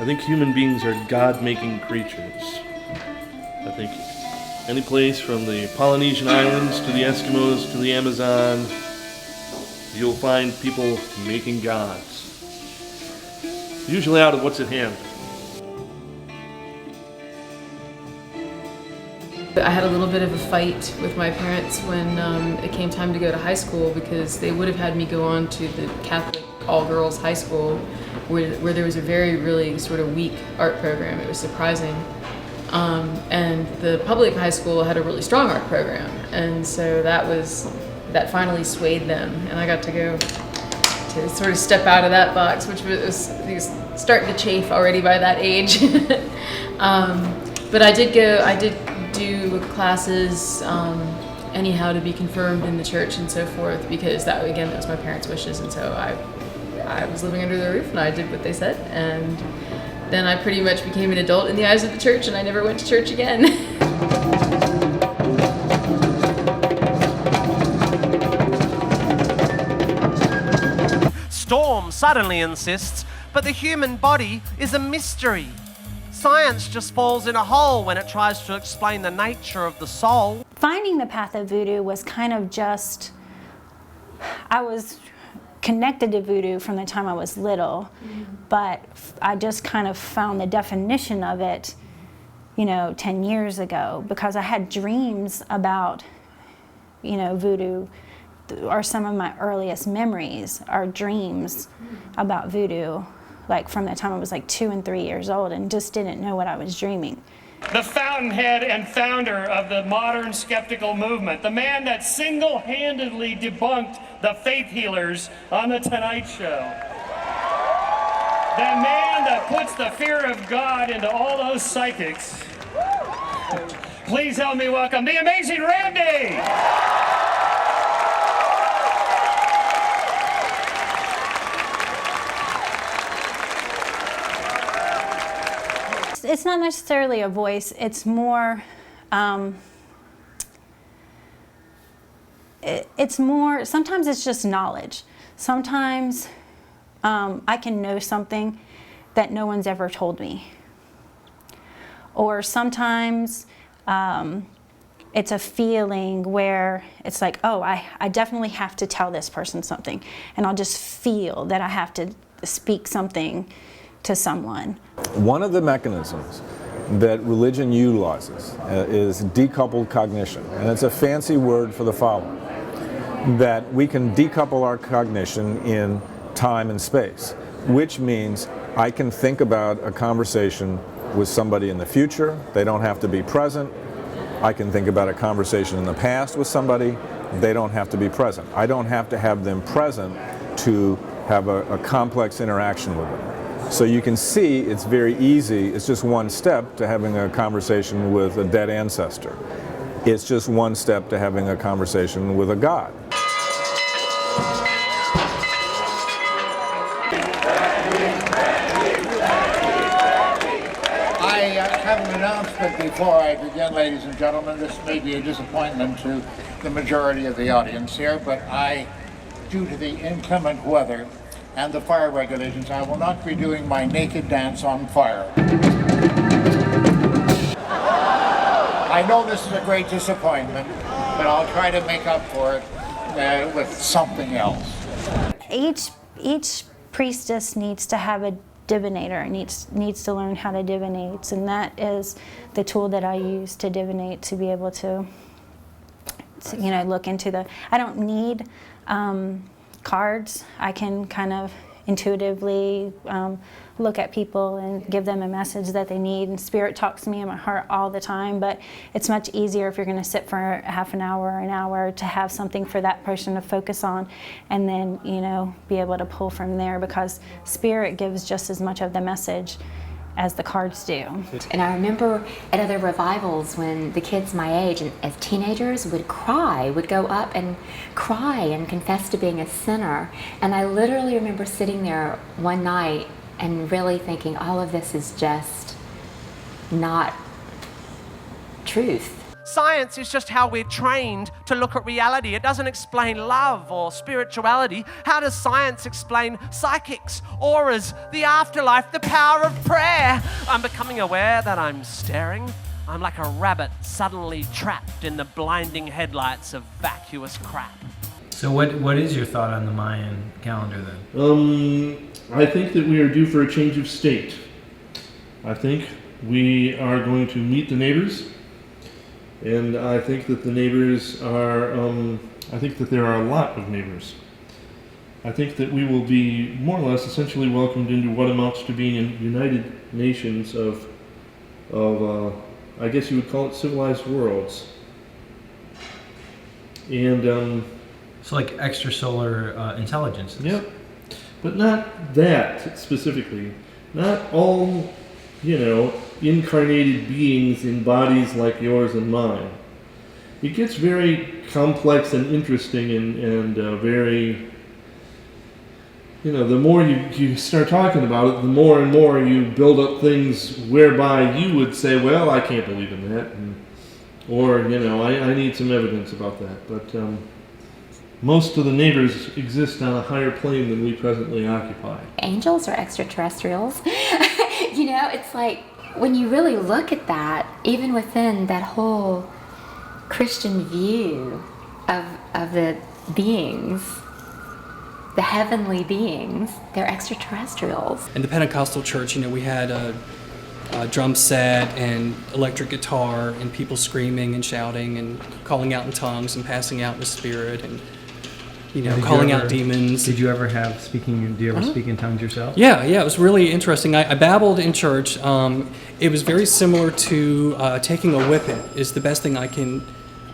I think human beings are God-making creatures. I think any place from the Polynesian Islands to the Eskimos to the Amazon, you'll find people making gods. Usually out of what's at hand. I had a little bit of a fight with my parents when it came time to go to high school, because they would have had me go on to the Catholic all-girls high school where there was a really sort of weak art program. It was surprising. And the public high school had a really strong art program, and so that finally swayed them, and I got to go to sort of step out of that box, which was starting to chafe already by that age. But I did do classes anyhow to be confirmed in the church and so forth, because that was my parents' wishes, and so I was living under their roof and I did what they said, and then I pretty much became an adult in the eyes of the church, and I never went to church again. Storm suddenly insists, but the human body is a mystery. Science just falls in a hole when it tries to explain the nature of the soul. Finding the path of voodoo was kind of just, I was connected to voodoo from the time I was little, but I just kind of found the definition of it, 10 years ago, because I had dreams about, voodoo, or some of my earliest memories are dreams about voodoo, like from the time I was like 2 and 3 years old, and just didn't know what I was dreaming. The fountainhead and founder of the modern skeptical movement, the man that single-handedly debunked the faith healers on The Tonight Show. The man that puts the fear of God into all those psychics. Please help me welcome the amazing Randy! It's not necessarily a voice, it's more, sometimes it's just knowledge. Sometimes I can know something that no one's ever told me. Or sometimes it's a feeling where it's like, oh, I definitely have to tell this person something. And I'll just feel that I have to speak something to someone. One of the mechanisms that religion utilizes is decoupled cognition, and it's a fancy word for the following: that we can decouple our cognition in time and space, which means I can think about a conversation with somebody in the future. They don't have to be present. I can think about a conversation in the past with somebody. They don't have to be present. I don't have to have them present to have a complex interaction with them. So you can see it's very easy. It's just one step to having a conversation with a dead ancestor. It's just one step to having a conversation with a god. I have an announcement before I begin, ladies and gentlemen. This may be a disappointment to the majority of the audience here, but due to the inclement weather and the fire regulations, I will not be doing my naked dance on fire. I know this is a great disappointment, but I'll try to make up for it with something else. Each priestess needs to have a divinator, needs to learn how to divinate, and that is the tool that I use to divinate, to be able to look into the. I don't need cards. I can kind of intuitively look at people and give them a message that they need, and Spirit talks to me in my heart all the time, but it's much easier if you're going to sit for half an hour or an hour to have something for that person to focus on, and then be able to pull from there, because Spirit gives just as much of the message as the cards do. And I remember at other revivals when the kids my age and as teenagers would go up and cry and confess to being a sinner. And I literally remember sitting there one night and really thinking, all of this is just not truth. Science is just how we're trained to look at reality. It doesn't explain love or spirituality. How does science explain psychics, auras, the afterlife, the power of prayer? I'm becoming aware that I'm staring. I'm like a rabbit suddenly trapped in the blinding headlights of vacuous crap. So what is your thought on the Mayan calendar then? I think that we are due for a change of state. I think we are going to meet the neighbors, and I think that the neighbors are, I think that there are a lot of neighbors. I think that we will be more or less essentially welcomed into what amounts to being a United Nations of I guess you would call it civilized worlds. And So like extrasolar intelligences. Yep. But not that specifically. Not all, incarnated beings in bodies like yours and mine. It gets very complex and interesting and very, the more you start talking about it, the more and more you build up things whereby you would say, well, I can't believe in that. Or, I need some evidence about that. But most of the neighbors exist on a higher plane than we presently occupy. Angels are extraterrestrials. It's like when you really look at that, even within that whole Christian view of the beings, the heavenly beings, they're extraterrestrials. In the Pentecostal church, we had a drum set and electric guitar and people screaming and shouting and calling out in tongues and passing out in the spirit and calling out demons. Did you ever speak in tongues yourself? Yeah, it was really interesting. I babbled in church. It was very similar to taking a whippet is the best thing I can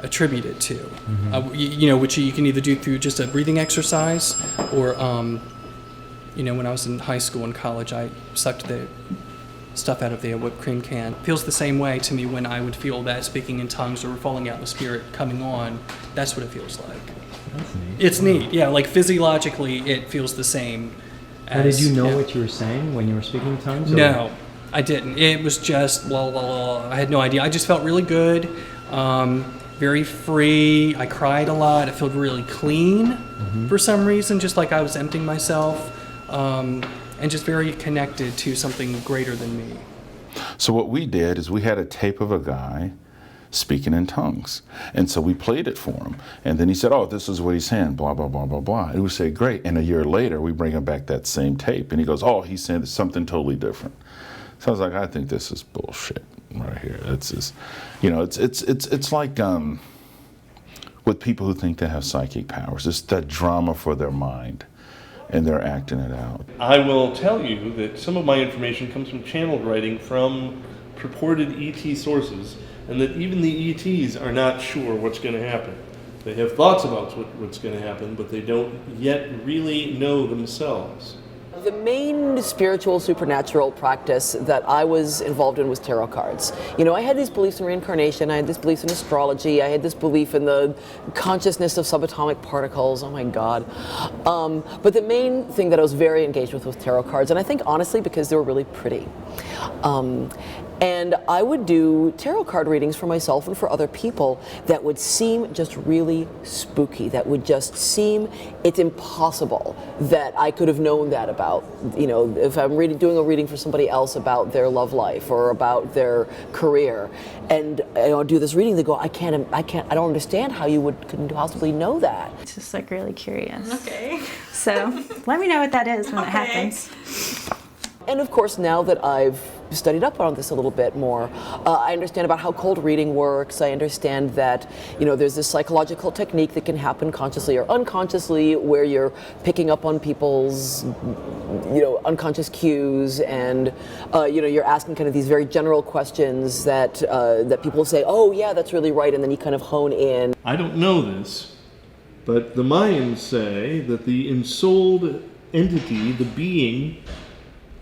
attribute it to. Mm-hmm. Which you can either do through just a breathing exercise or, when I was in high school and college, I sucked the stuff out of the whipped cream can. It feels the same way to me when I would feel that speaking in tongues or falling out in the spirit coming on. That's what it feels like. That's neat. It's neat, yeah. Like physiologically, it feels the same. Did you know what you were saying when you were speaking in tongues? No, I didn't. It was just blah, blah, blah. I had no idea. I just felt really good, very free. I cried a lot. I felt really clean for some reason, just like I was emptying myself, and just very connected to something greater than me. So what we did is we had a tape of a guy speaking in tongues. And so we played it for him. And then he said, oh, this is what he's saying, blah, blah, blah, blah, blah. And we say, great. And a year later, we bring him back that same tape. And he goes, oh, he's saying something totally different. So I was like, I think this is bullshit right here. It's just, it's like with people who think they have psychic powers. It's that drama for their mind. And they're acting it out. I will tell you that some of my information comes from channeled writing from purported ET sources, and that even the ETs are not sure what's going to happen. They have thoughts about what's going to happen, but they don't yet really know themselves. The main spiritual supernatural practice that I was involved in was tarot cards. I had these beliefs in reincarnation, I had this belief in astrology, I had this belief in the consciousness of subatomic particles, oh my God. But the main thing that I was very engaged with was tarot cards, and I think honestly because they were really pretty. And I would do tarot card readings for myself and for other people that would seem just really spooky, that would just seem, it's impossible that I could have known that about, if I'm doing a reading for somebody else about their love life or about their career. And I'll do this reading, they go, I don't understand how you couldn't possibly know that. It's just like really curious. Okay. So let me know what that is when it happens. And of course, now that I've studied up on this a little bit more, I understand about how cold reading works. I understand that, there's this psychological technique that can happen consciously or unconsciously where you're picking up on people's, unconscious cues and, you're asking kind of these very general questions that people say, oh yeah, that's really right, and then you kind of hone in. I don't know this, but the Mayans say that the ensouled entity, the being,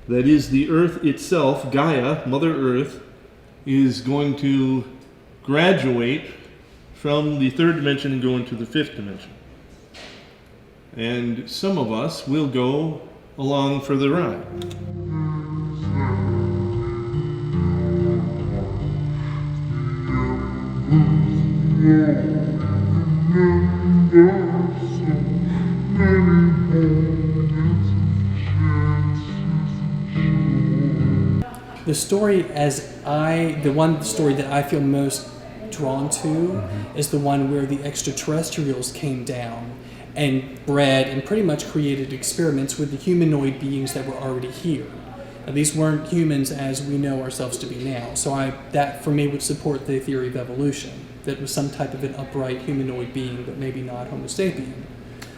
that is the Earth itself, Gaia, Mother Earth, is going to graduate from the third dimension and go into the fifth dimension. And some of us will go along for the ride. The story the one story that I feel most drawn to is the one where the extraterrestrials came down and bred and pretty much created experiments with the humanoid beings that were already here. Now, these weren't humans as we know ourselves to be now. So that for me would support the theory of evolution. That was some type of an upright humanoid being, but maybe not Homo sapien.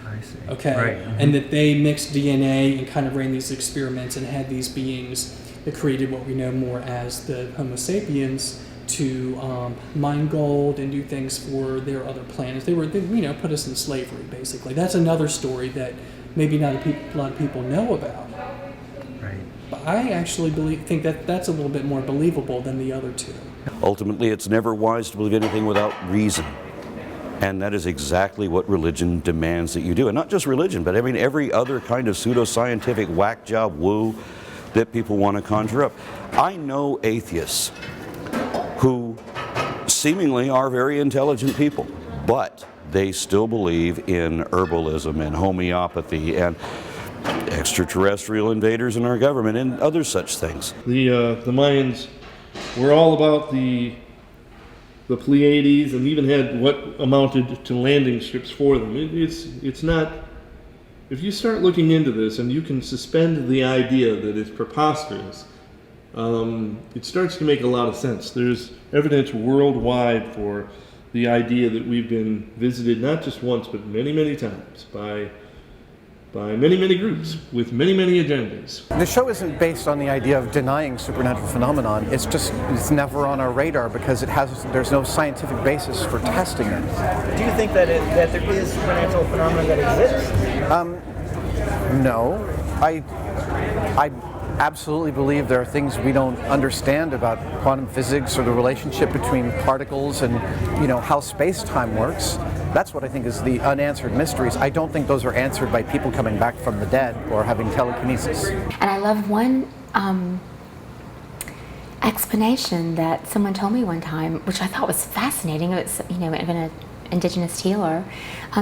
I see. Okay, Right. And that they mixed DNA and kind of ran these experiments and had these beings that created what we know more as the Homo sapiens to mine gold and do things for their other planets. They put us in slavery, basically. That's another story that maybe not a lot of people know about. Right. But I actually think that that's a little bit more believable than the other two. Ultimately, it's never wise to believe anything without reason. And that is exactly what religion demands that you do. And not just religion, but I mean every other kind of pseudoscientific whack job woo that people want to conjure up. I know atheists who seemingly are very intelligent people, but they still believe in herbalism and homeopathy and extraterrestrial invaders in our government and other such things. The Mayans were all about the Pleiades and even had what amounted to landing strips for them. It's not. If you start looking into this and you can suspend the idea that it's preposterous, it starts to make a lot of sense. There's evidence worldwide for the idea that we've been visited not just once but many, many times by many, many groups with many, many agendas. The show isn't based on the idea of denying supernatural phenomenon. It's never on our radar because there's no scientific basis for testing it. Do you think that there is supernatural phenomenon that exists? No. I absolutely believe there are things we don't understand about quantum physics or the relationship between particles and how space-time works. That's what I think is the unanswered mysteries. I don't think those are answered by people coming back from the dead or having telekinesis. And I love one explanation that someone told me one time, which I thought was fascinating. It's even an indigenous healer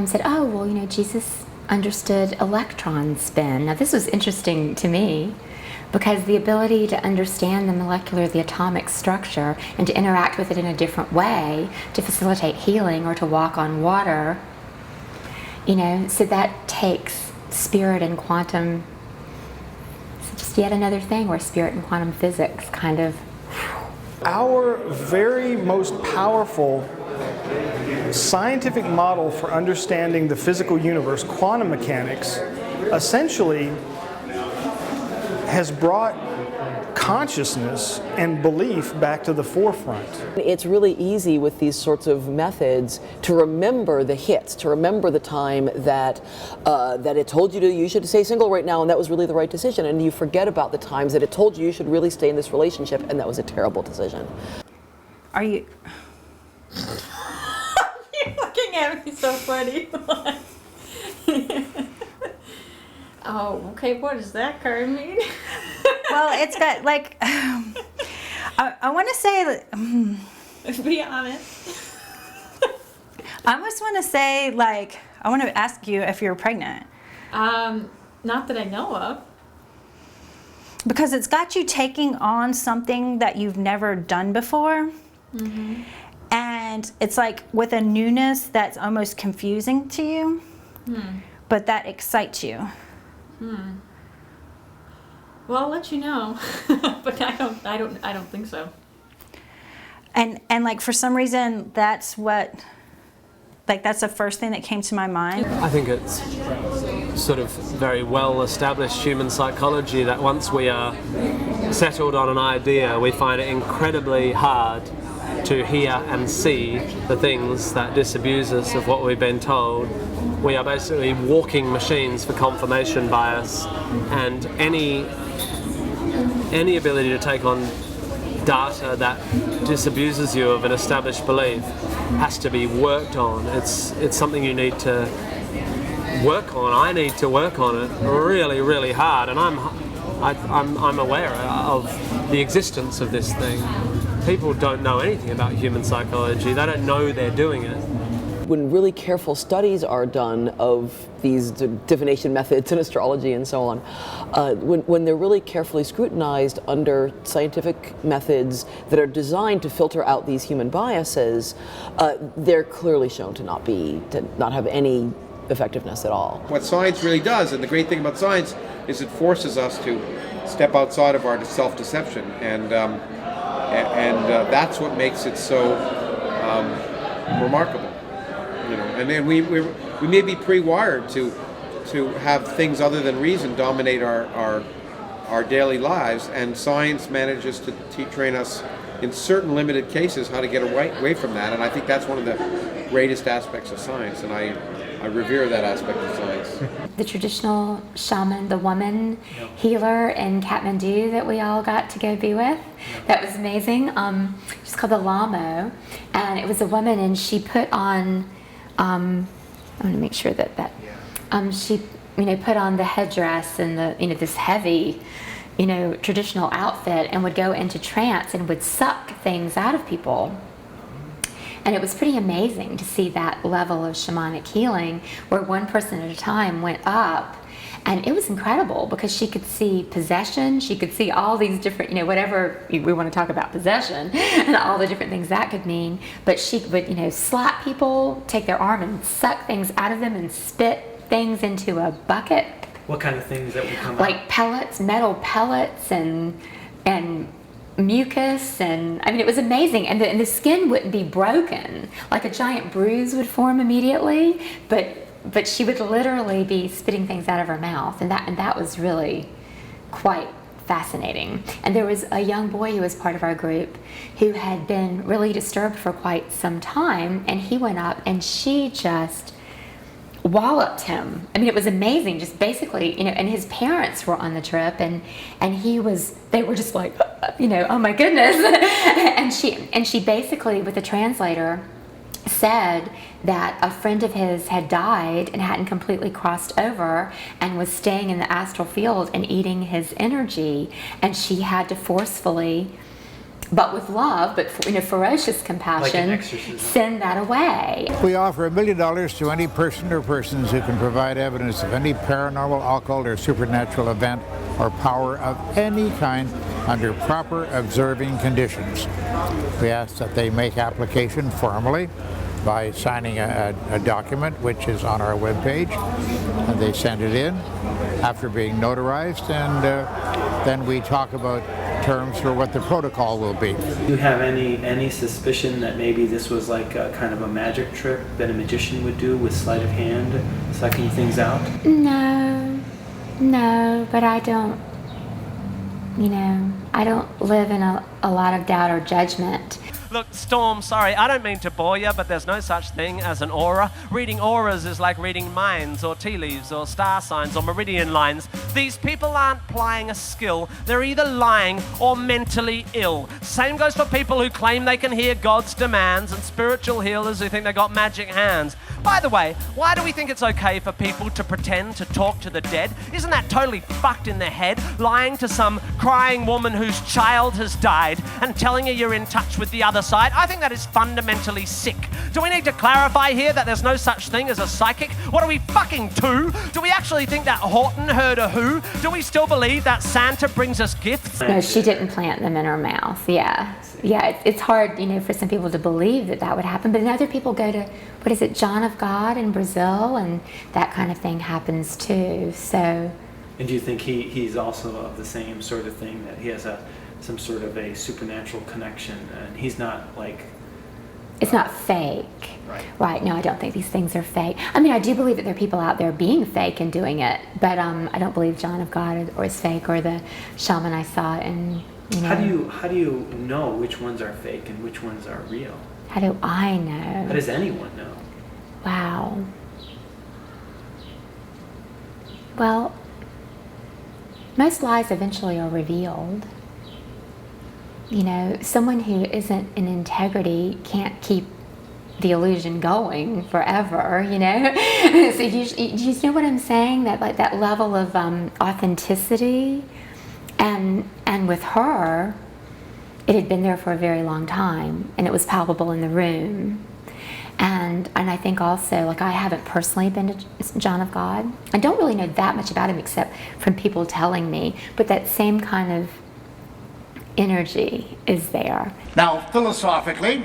said, "Oh, well, Jesus understood electron spin." Now, this was interesting to me because the ability to understand the atomic structure and to interact with it in a different way to facilitate healing or to walk on water, so that takes spirit and quantum. It's just yet another thing where spirit and quantum physics kind of. Our very most powerful scientific model for understanding the physical universe, quantum mechanics, essentially has brought consciousness and belief back to the forefront. It's really easy with these sorts of methods to remember the hits, to remember the time that it told you should stay single right now and that was really the right decision, and you forget about the times that it told you should really stay in this relationship and that was a terrible decision. Are you... You're looking at me so funny. Oh, okay, what does that card mean? Well, it's got like, I want to say, be honest. I almost want to say, like, I want to ask you if you're pregnant. Not that I know of. Because it's got you taking on something that you've never done before. Mm-hmm. And it's like with a newness that's almost confusing to you, but that excites you. Well, I'll let you know, but I don't think so. And like for some reason, that's what, like that's the first thing that came to my mind. I think it's sort of very well established human psychology that once we are settled on an idea, we find it incredibly hard to hear and see the things that disabuse us of what we've been told. We are basically walking machines for confirmation bias, and any ability to take on data that disabuses you of an established belief has to be worked on. It's something you need to work on. I need to work on it really, really hard, and I'm aware of the existence of this thing. people don't know anything about human psychology. They don't know they're doing it. When really careful studies are done of these divination methods and astrology and so on, when they're really carefully scrutinized under scientific methods that are designed to filter out these human biases, they're clearly shown to not have any effectiveness at all. What science really does, and the great thing about science, is it forces us to step outside of our self-deception, and that's what makes it so remarkable. You know, and then we may be pre-wired to have things other than reason dominate our daily lives, and science manages to train us in certain limited cases how to get away from that. And I think that's one of the greatest aspects of science, and I revere that aspect of science. The traditional shaman, the woman healer in Kathmandu that we all got to go be with, that was amazing. She's called the Lamo, and it was a woman, and she put on, I want to make sure that she put on the headdress and the this heavy traditional outfit, and would go into trance and would suck things out of people. And it was pretty amazing to see that level of shamanic healing where one person at a time went up. And it was incredible because she could see possession, she could see all these different, whatever we want to talk about possession and all the different things that could mean. But she would, slap people, take their arm and suck things out of them and spit things into a bucket. What kind of things that would come out? Like pellets, metal pellets and mucus, and I mean it was amazing, and the skin wouldn't be broken, like a giant bruise would form immediately, but she would literally be spitting things out of her mouth, and that was really quite fascinating. And there was a young boy who was part of our group who had been really disturbed for quite some time, and he went up and she just walloped him. I mean, it was amazing, just basically, and his parents were on the trip, and they were just like, oh my goodness. and she basically, with the translator, said that a friend of his had died and hadn't completely crossed over and was staying in the astral field and eating his energy, and she had to forcefully, but with love, but ferocious compassion, like send that away. We offer $1 million to any person or persons who can provide evidence of any paranormal, occult, or supernatural event or power of any kind under proper observing conditions. We ask that they make application formally by signing a document which is on our webpage, and they send it in after being notarized, and then we talk about terms for what the protocol will be. Do you have any suspicion that maybe this was like a kind of a magic trick that a magician would do with sleight of hand, sucking things out? No, but I don't live in a lot of doubt or judgment. Look, Storm, sorry, I don't mean to bore you, but there's no such thing as an aura. Reading auras is like reading minds or tea leaves or star signs or meridian lines. These people aren't plying a skill. They're either lying or mentally ill. Same goes for people who claim they can hear God's demands and spiritual healers who think they got magic hands. By the way, why do we think it's okay for people to pretend to talk to the dead? Isn't that totally fucked in the head? Lying to some crying woman whose child has died and telling her you're in touch with the other side? I think that is fundamentally sick. Do we need to clarify here that there's no such thing as a psychic? What are we, fucking two? Do we actually think that Horton heard a who? Do we still believe that Santa brings us gifts? No, she didn't plant them in her mouth. Yeah, it's hard, for some people to believe that would happen, but then other people go to, John of God in Brazil, and that kind of thing happens too, so. And do you think he's also of the same sort of thing, that he has some sort of a supernatural connection, and he's not like... It's not fake. Right, no, I don't think these things are fake. I mean, I do believe that there are people out there being fake and doing it, but I don't believe John of God is fake, or the shaman I saw in, How do you know which ones are fake and which ones are real? How do I know? How does anyone know? Wow. Well, most lies eventually are revealed. Someone who isn't in integrity can't keep the illusion going forever, So you know what I'm saying? That level of authenticity, and with her, it had been there for a very long time, and it was palpable in the room. And I think also, like, I haven't personally been to John of God. I don't really know that much about him except from people telling me, but that same kind of energy is there. Now, philosophically,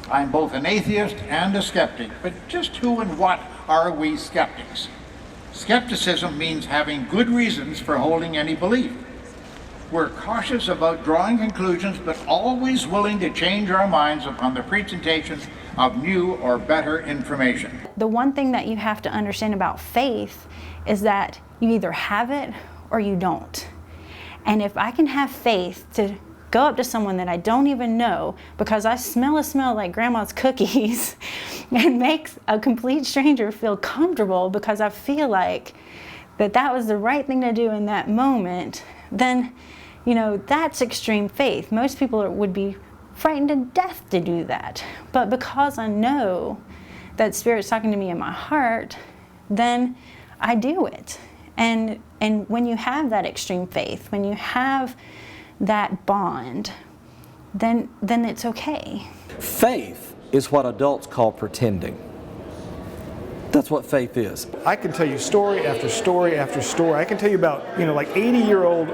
I'm both an atheist and a skeptic, but just who and what are we skeptics? Skepticism means having good reasons for holding any belief. We're cautious about drawing conclusions, but always willing to change our minds upon the presentation of new or better information. The one thing that you have to understand about faith is that you either have it or you don't. And if I can have faith to go up to someone that I don't even know because I smell like grandma's cookies and makes a complete stranger feel comfortable because I feel like that was the right thing to do in that moment, then, you know, that's extreme faith. Most people would be frightened to death to do that. But because I know that Spirit's talking to me in my heart, then I do it. And when you have that extreme faith, when you have that bond, then it's okay. Faith is what adults call pretending. That's what faith is. I can tell you story after story after story. I can tell you about, you know, like 80-year-old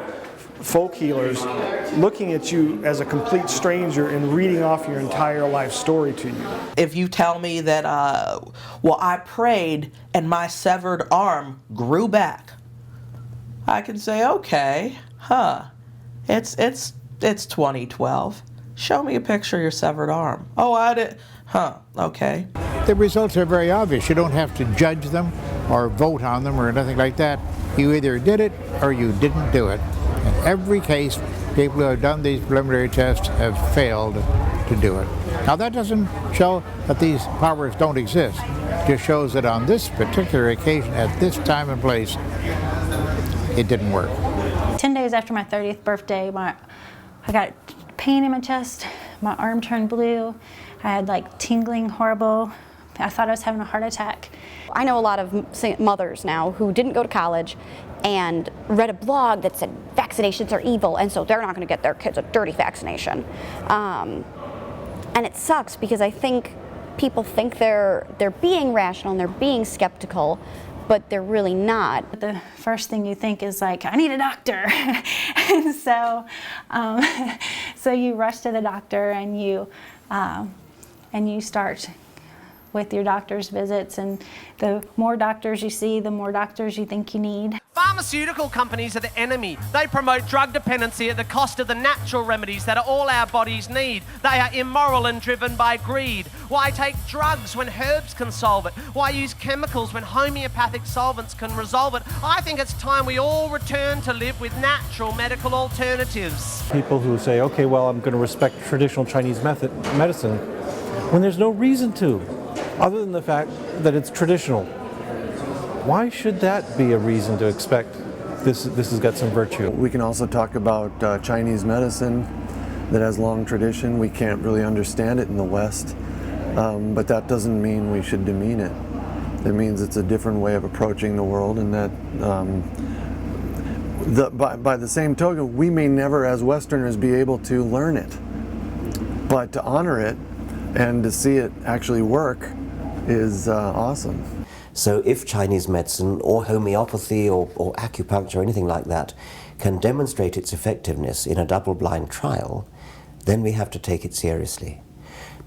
folk healers looking at you as a complete stranger and reading off your entire life story to you. If you tell me that, well, I prayed and my severed arm grew back, I can say, okay, it's 2012. Show me a picture of your severed arm. Oh, I did, okay. The results are very obvious. You don't have to judge them or vote on them or nothing like that. You either did it or you didn't do it. In every case, people who have done these preliminary tests have failed to do it. Now, that doesn't show that these powers don't exist. It just shows that on this particular occasion, at this time and place, it didn't work. 10 days after my 30th birthday, I got pain in my chest, my arm turned blue, I had like tingling, horrible, I thought I was having a heart attack. I know a lot of mothers now who didn't go to college and read a blog that said vaccinations are evil, and so they're not going to get their kids a dirty vaccination. And it sucks because I think people think they're being rational and they're being skeptical, but they're really not. The first thing you think is like, I need a doctor. And so, so you rush to the doctor and you start with your doctor's visits, and the more doctors you see, the more doctors you think you need. Pharmaceutical companies are the enemy. They promote drug dependency at the cost of the natural remedies that all our bodies need. They are immoral and driven by greed. Why take drugs when herbs can solve it? Why use chemicals when homeopathic solvents can resolve it? I think it's time we all return to live with natural medical alternatives. People who say, okay, well, I'm going to respect traditional Chinese medicine, when there's no reason to, other than the fact that it's traditional. Why should that be a reason to expect this has got some virtue? We can also talk about Chinese medicine that has long tradition. We can't really understand it in the West, but that doesn't mean we should demean it. It means it's a different way of approaching the world, and that by the same token, we may never as Westerners be able to learn it, but to honor it and to see it actually work is awesome. So if Chinese medicine or homeopathy or acupuncture or anything like that can demonstrate its effectiveness in a double-blind trial, then we have to take it seriously.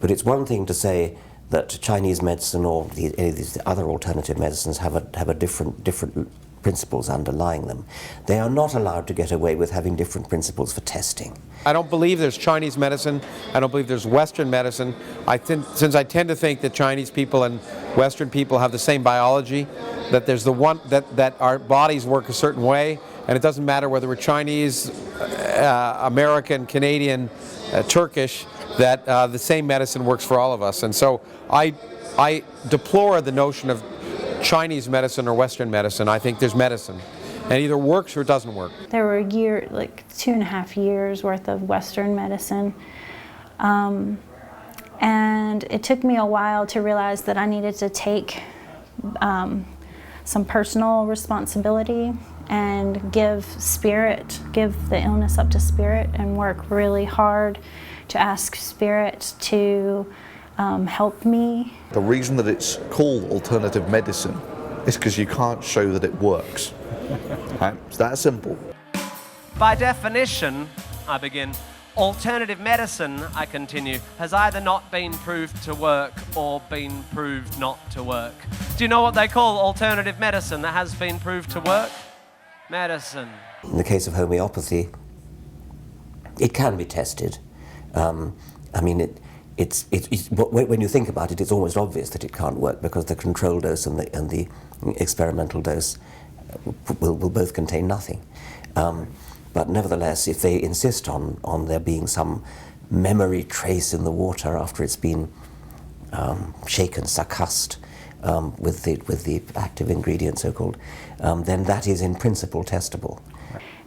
But it's one thing to say that Chinese medicine or these other alternative medicines have a different principles underlying them. They are not allowed to get away with having different principles for testing. I don't believe there's Chinese medicine. I don't believe there's Western medicine. Since I tend to think that Chinese people and Western people have the same biology, that there's the one that our bodies work a certain way, and it doesn't matter whether we're Chinese, American, Canadian, Turkish, that the same medicine works for all of us. And so I deplore the notion of Chinese medicine or Western medicine. I think there's medicine, and it either works or it doesn't work. There were 2.5 years worth of Western medicine, and it took me a while to realize that I needed to take some personal responsibility and give the illness up to spirit, and work really hard to ask spirit to help me. The reason that it's called alternative medicine is because you can't show that it works. Right? It's that simple. By definition, I begin, alternative medicine, I continue, has either not been proved to work or been proved not to work. Do you know what they call alternative medicine that has been proved to work? Medicine. In the case of homeopathy, it can be tested. I mean, when you think about it, it's almost obvious that it can't work because the control dose and the experimental dose will both contain nothing. But nevertheless, if they insist on there being some memory trace in the water after it's been shaken, succussed with the active ingredient, so-called, then that is in principle testable.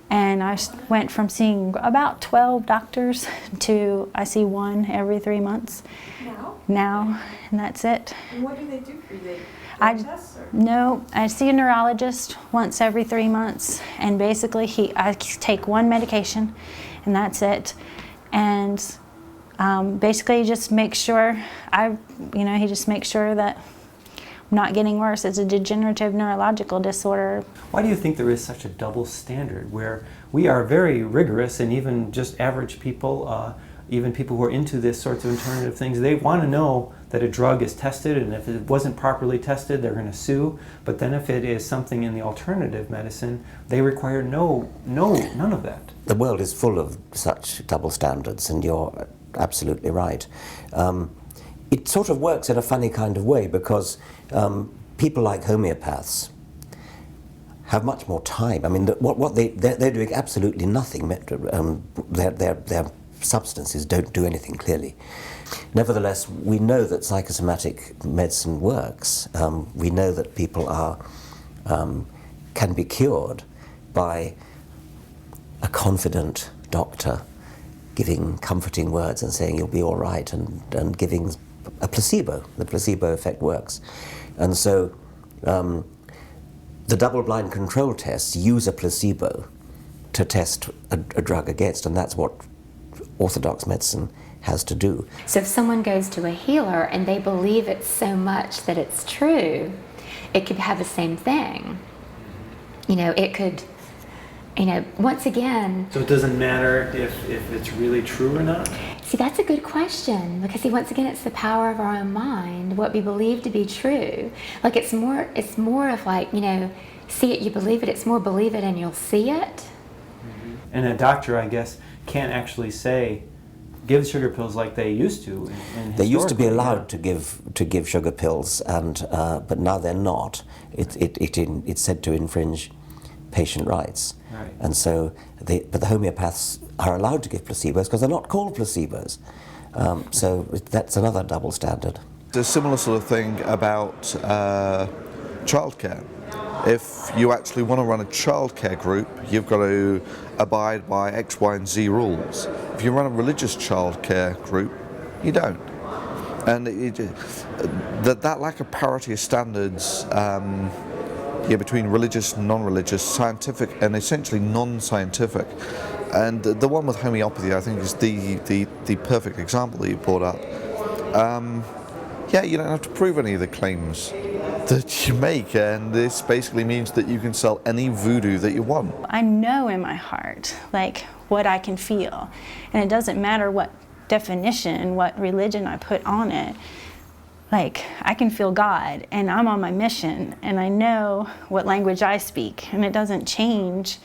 And I went from seeing about 12 doctors to I see one every 3 months. Now, and that's it. And what do they do for you? Tests, or? No, I see a neurologist once every 3 months, and basically I take one medication, and that's it. And basically, he just makes sure he just makes sure that I'm not getting worse. It's a degenerative neurological disorder. Why do you think there is such a double standard where we are very rigorous, and even just average people, even people who are into this sorts of alternative things, they want to know that a drug is tested, and if it wasn't properly tested, they're going to sue. But then if it is something in the alternative medicine, they require none of that. The world is full of such double standards, and you're absolutely right. It sort of works in a funny kind of way because people like homeopaths have much more time. I mean, they're doing absolutely nothing. Their substances don't do anything clearly. Nevertheless, we know that psychosomatic medicine works. We know that people can be cured by a confident doctor giving comforting words and saying you'll be all right, and giving a placebo. The placebo effect works. And so the double-blind control tests use a placebo to test a drug against, and that's what orthodox medicine has to do. So if someone goes to a healer and they believe it so much that it's true, it could have the same thing. It could, once again... So it doesn't matter if it's really true or not? See, that's a good question, because once again, it's the power of our own mind, what we believe to be true. Like, it's more of like, see it, you believe it. It's more believe it and you'll see it. Mm-hmm. And a doctor, I guess, can't actually say, give sugar pills like they used to. They used to be allowed to give sugar pills, but now they're not. It's said to infringe patient rights. Right. And so, but the homeopaths are allowed to give placebos because they're not called placebos. So that's another double standard. There's a similar sort of thing about childcare. If you actually want to run a childcare group, you've got to abide by X, Y, and Z rules. If you run a religious childcare group, you don't. And that lack of parity of standards between religious and non-religious, scientific and essentially non-scientific. And the one with homeopathy, I think, is the perfect example that you brought up. You don't have to prove any of the claims that you make, and this basically means that you can sell any voodoo that you want. I know in my heart, what I can feel, and it doesn't matter what definition, what religion I put on it. I can feel God, and I'm on my mission, and I know what language I speak, and it doesn't change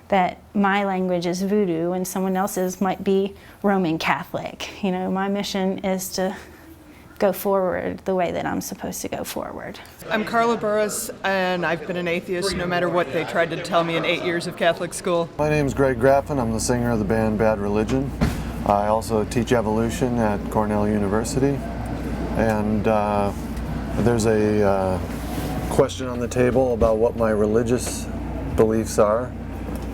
that my language is voodoo and someone else's might be Roman Catholic. My mission is to go forward the way that I'm supposed to go forward. I'm Carla Burris, and I've been an atheist no matter what they tried to tell me in 8 years of Catholic school. My name's Greg Graffin. I'm the singer of the band Bad Religion. I also teach evolution at Cornell University. And there's a question on the table about what my religious beliefs are,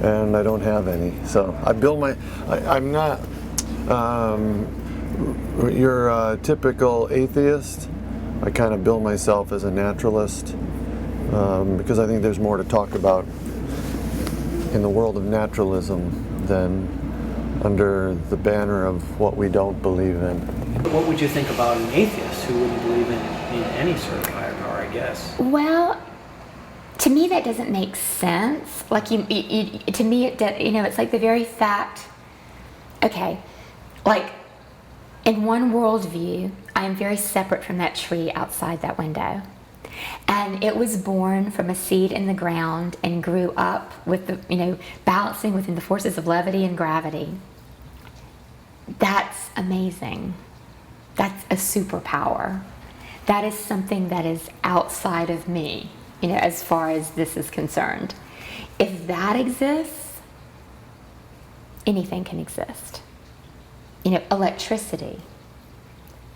and I don't have any. So I'm not your typical atheist. I kind of bill myself as a naturalist because I think there's more to talk about in the world of naturalism than under the banner of what we don't believe in. What would you think about an atheist who wouldn't believe in any sort of higher power, I guess? Well, to me that doesn't make sense. Like to me, it's like the very fact. Okay, like in one worldview, I am very separate from that tree outside that window. And it was born from a seed in the ground and grew up with the, balancing within the forces of levity and gravity. That's amazing. That's a superpower. That is something that is outside of me, as far as this is concerned. If that exists, anything can exist. Electricity.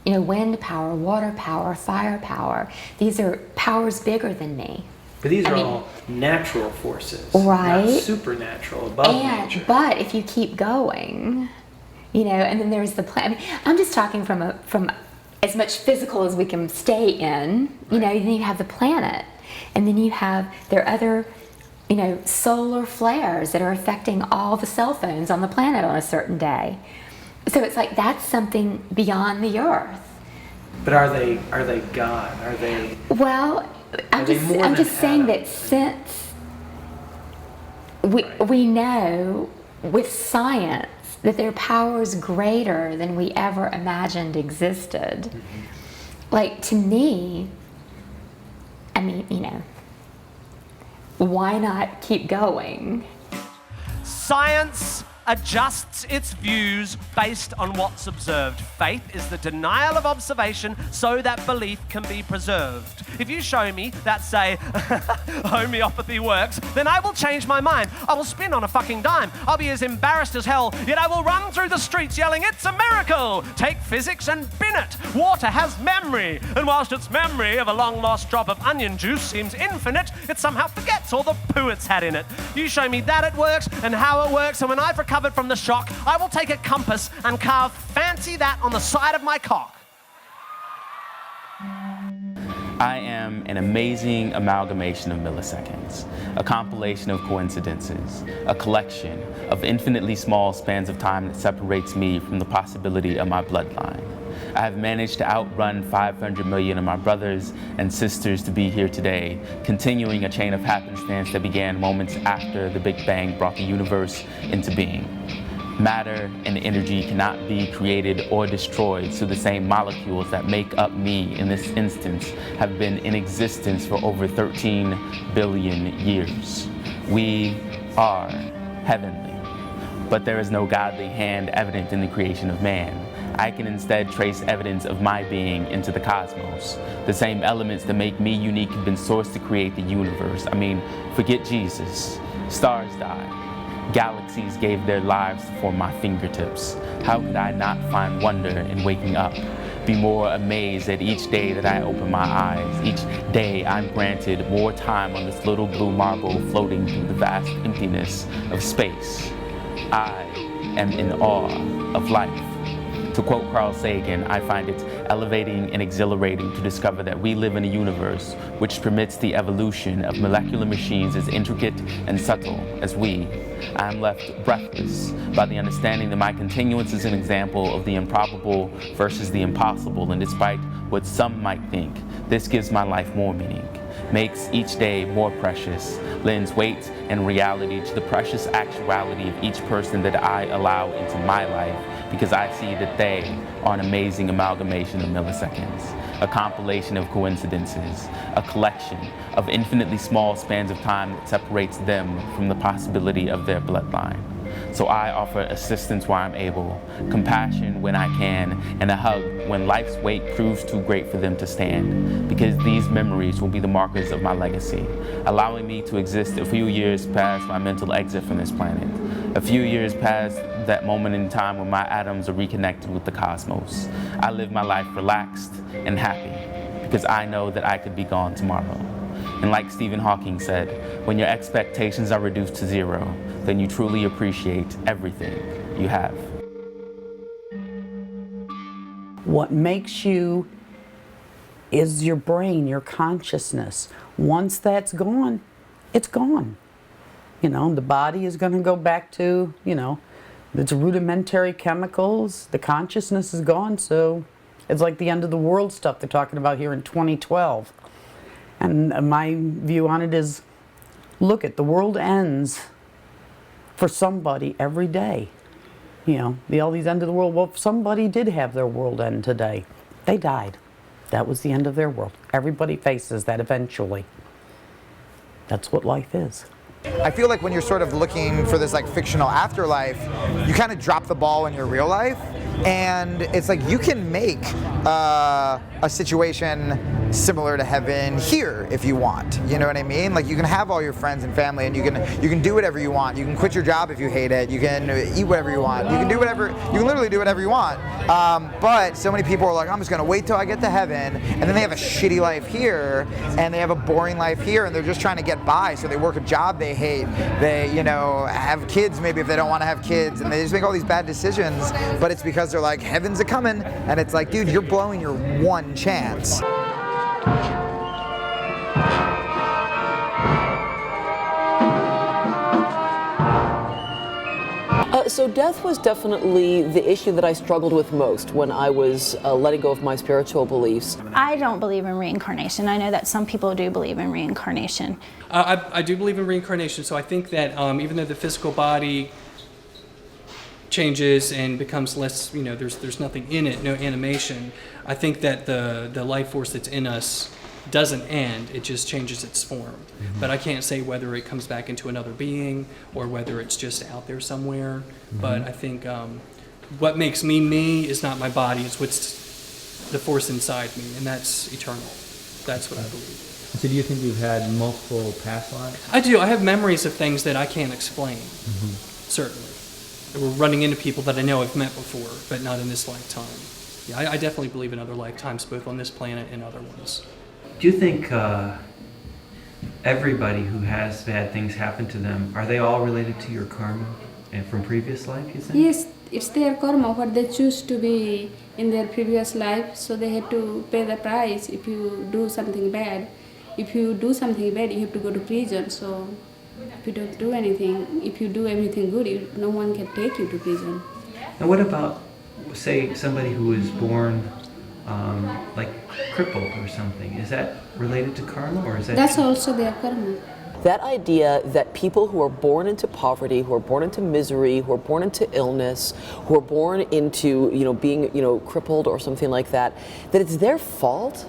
Wind power, water power, fire power. These are powers bigger than me. But these are all natural forces, right? Not supernatural, above nature. But if you keep going, and then there's the planet. I'm just talking from as much physical as we can stay in. Then you have the planet, and then there are other, solar flares that are affecting all the cell phones on the planet on a certain day. So it's like that's something beyond the earth. But are they God? Are they? Well, I'm just saying that since we know with science that there are powers greater than we ever imagined existed. Like to me, why not keep going? Science adjusts its views based on what's observed. Faith is the denial of observation so that belief can be preserved. If you show me that, say, homeopathy works, then I will change my mind. I will spin on a fucking dime. I'll be as embarrassed as hell, yet I will run through the streets yelling, "It's a miracle! Take physics and bin it! Water has memory, and whilst its memory of a long-lost drop of onion juice seems infinite, it somehow forgets all the poo it's had in it." You show me that it works and how it works, and when I've recovered from the shock, I will take a compass and carve fancy that on the side of my cock. I am an amazing amalgamation of milliseconds, a compilation of coincidences, a collection of infinitely small spans of time that separates me from the possibility of my bloodline. I have managed to outrun 500 million of my brothers and sisters to be here today, continuing a chain of happenstance that began moments after the Big Bang brought the universe into being. Matter and energy cannot be created or destroyed, so the same molecules that make up me in this instance have been in existence for over 13 billion years. We are heavenly, but there is no godly hand evident in the creation of man. I can instead trace evidence of my being into the cosmos. The same elements that make me unique have been sourced to create the universe. Forget Jesus. Stars died. Galaxies gave their lives to form my fingertips. How could I not find wonder in waking up? Be more amazed at each day that I open my eyes. Each day I'm granted more time on this little blue marble floating through the vast emptiness of space. I am in awe of life. To quote Carl Sagan, I find it elevating and exhilarating to discover that we live in a universe which permits the evolution of molecular machines as intricate and subtle as we. I am left breathless by the understanding that my continuance is an example of the improbable versus the impossible, and despite what some might think, this gives my life more meaning, makes each day more precious, lends weight and reality to the precious actuality of each person that I allow into my life, because I see that they are an amazing amalgamation of milliseconds, a compilation of coincidences, a collection of infinitely small spans of time that separates them from the possibility of their bloodline. So I offer assistance where I'm able, compassion when I can, and a hug when life's weight proves too great for them to stand, because these memories will be the markers of my legacy, allowing me to exist a few years past my mental exit from this planet, a few years past that moment in time when my atoms are reconnected with the cosmos. I live my life relaxed and happy, because I know that I could be gone tomorrow. And like Stephen Hawking said, when your expectations are reduced to zero, then you truly appreciate everything you have. What makes you is your brain, your consciousness. Once that's gone, it's gone. You know, the body is going to go back to, you know, its rudimentary chemicals. The consciousness is gone, so it's like the end of the world stuff they're talking about here in 2012. And my view on it is, look, the world ends for somebody every day. You know, all these end of the world. Well, somebody did have their world end today. They died. That was the end of their world. Everybody faces that eventually. That's what life is. I feel like when you're sort of looking for this like fictional afterlife, you kind of drop the ball in your real life, and it's like you can make a situation similar to heaven here if you want. You know what I mean? Like you can have all your friends and family, and you can do whatever you want. You can quit your job if you hate it. You can eat whatever you want. You can do whatever. You can literally do whatever you want. But so many people are like, I'm just gonna wait till I get to heaven, and then they have a shitty life here, and they have a boring life here, and they're just trying to get by. So they work a job they hate. They, you know, have kids maybe if they don't want to have kids, and they just make all these bad decisions. But it's because they're like, heaven's a coming, and it's like, dude, you're blowing your one chance. So death was definitely the issue that I struggled with most when I was letting go of my spiritual beliefs. I don't believe in reincarnation. I know that some people do believe in reincarnation. I do believe in reincarnation, so I think that even though the physical body changes and becomes less, you know, there's nothing in it, no animation, I think that the life force that's in us doesn't end, it just changes its form. Mm-hmm. But I can't say whether it comes back into another being or whether it's just out there somewhere. Mm-hmm. But I think what makes me me is not my body, it's what's the force inside me, and that's eternal. That's what I believe. So do you think you've had multiple past lives? I do. I have memories of things that I can't explain, certainly. We're running into people that I know I've met before, but not in this lifetime. Yeah, I definitely believe in other lifetimes, both on this planet and other ones. Do you think everybody who has bad things happen to them, are they all related to your karma and from previous life, you think? Yes, it's their karma, what they choose to be in their previous life, so they have to pay the price if you do something bad. If you do something bad, you have to go to prison, so if you don't do anything, if you do everything good, no one can take you to prison. And what about, say, somebody who was born like crippled or something? Is that related to karma, or is that? That's also their karma. That idea that people who are born into poverty, who are born into misery, who are born into illness, who are born into, you know, being, you know, crippled or something like that, that it's their fault,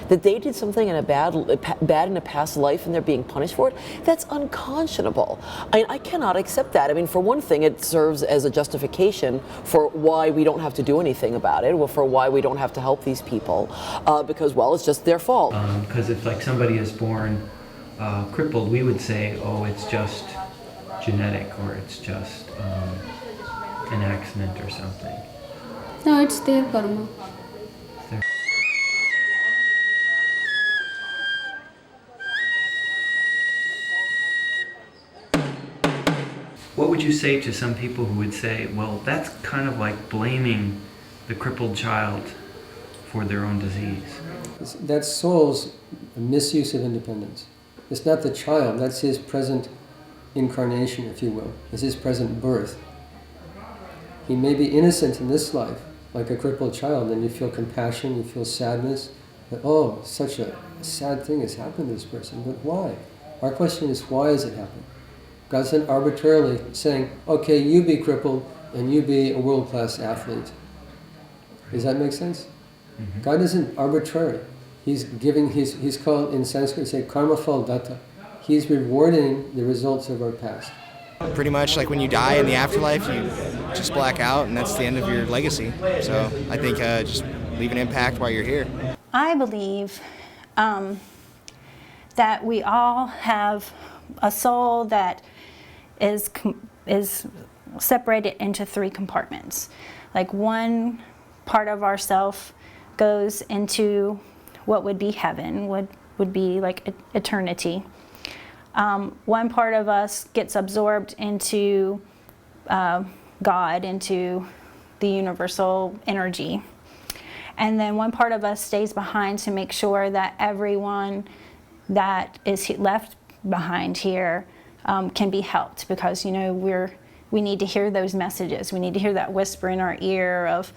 that they did something in a bad in a past life and they're being punished for it, that's unconscionable. I cannot accept that. I mean, for one thing, it serves as a justification for why we don't have to do anything about it, or for why we don't have to help these people, because, well, it's just their fault. Because if, like, somebody is born crippled, we would say, oh, it's just genetic, or it's just an accident or something. No, it's their karma. What would you say to some people who would say, well, that's kind of like blaming the crippled child for their own disease? That's soul's misuse of independence. It's not the child, that's his present incarnation, if you will. It's his present birth. He may be innocent in this life, like a crippled child, and you feel compassion, you feel sadness, that, oh, such a sad thing has happened to this person, but why? Our question is, why has it happened? God isn't arbitrarily saying, okay, you be crippled and you be a world-class athlete. Does that make sense? Mm-hmm. God isn't arbitrary. He's giving, he's called, in Sanskrit, say karma phal datta. He's rewarding the results of our past. Pretty much like when you die in the afterlife, you just black out and that's the end of your legacy. So I think just leave an impact while you're here. I believe that we all have a soul that is separated into three compartments. Like one part of ourself goes into what would be heaven, would be like eternity. One part of us gets absorbed into God, into the universal energy. And then one part of us stays behind to make sure that everyone that is left behind here can be helped, because we need to hear those messages. We need to hear that whisper in our ear of,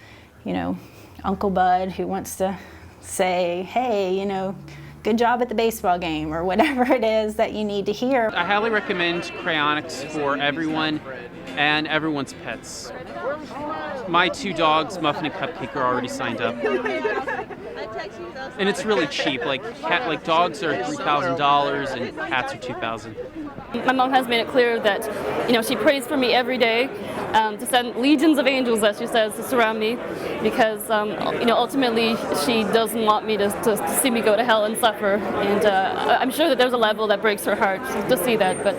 Uncle Bud who wants to say, hey, good job at the baseball game, or whatever it is that you need to hear. I highly recommend cryonics for everyone and everyone's pets. My 2 dogs, Muffin and Cupcake, are already signed up. And it's really cheap. Like dogs are $3,000 and cats are $2,000. My mom has made it clear that, she prays for me every day, to send legions of angels, as she says, to surround me, because, ultimately she doesn't want me to see me go to hell and suffer. And I'm sure that there's a level that breaks her heart to see that, but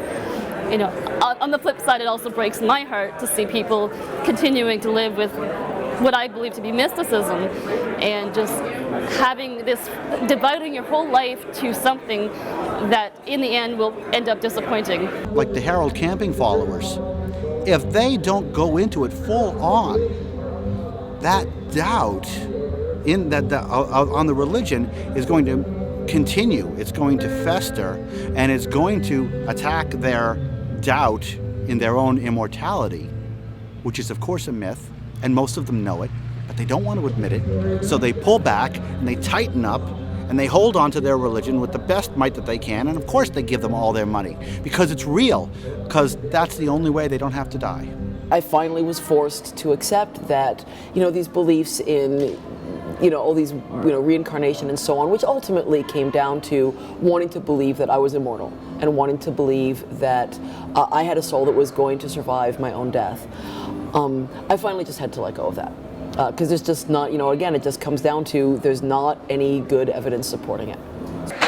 on the flip side, it also breaks my heart to see people continuing to live with what I believe to be mysticism, and just having this, dividing your whole life to something that in the end will end up disappointing. Like the Harold Camping followers, if they don't go into it full on, that doubt on the religion is going to continue. It's going to fester, and it's going to attack their doubt in their own immortality, which is of course a myth, and most of them know it, but they don't want to admit it. So they pull back and they tighten up and they hold on to their religion with the best might that they can, and of course they give them all their money because it's real, because that's the only way they don't have to die. I finally was forced to accept that, these beliefs in, all these, reincarnation and so on, which ultimately came down to wanting to believe that I was immortal and wanting to believe that I had a soul that was going to survive my own death. I finally just had to let go of that. Because there's just not, again, it just comes down to there's not any good evidence supporting it.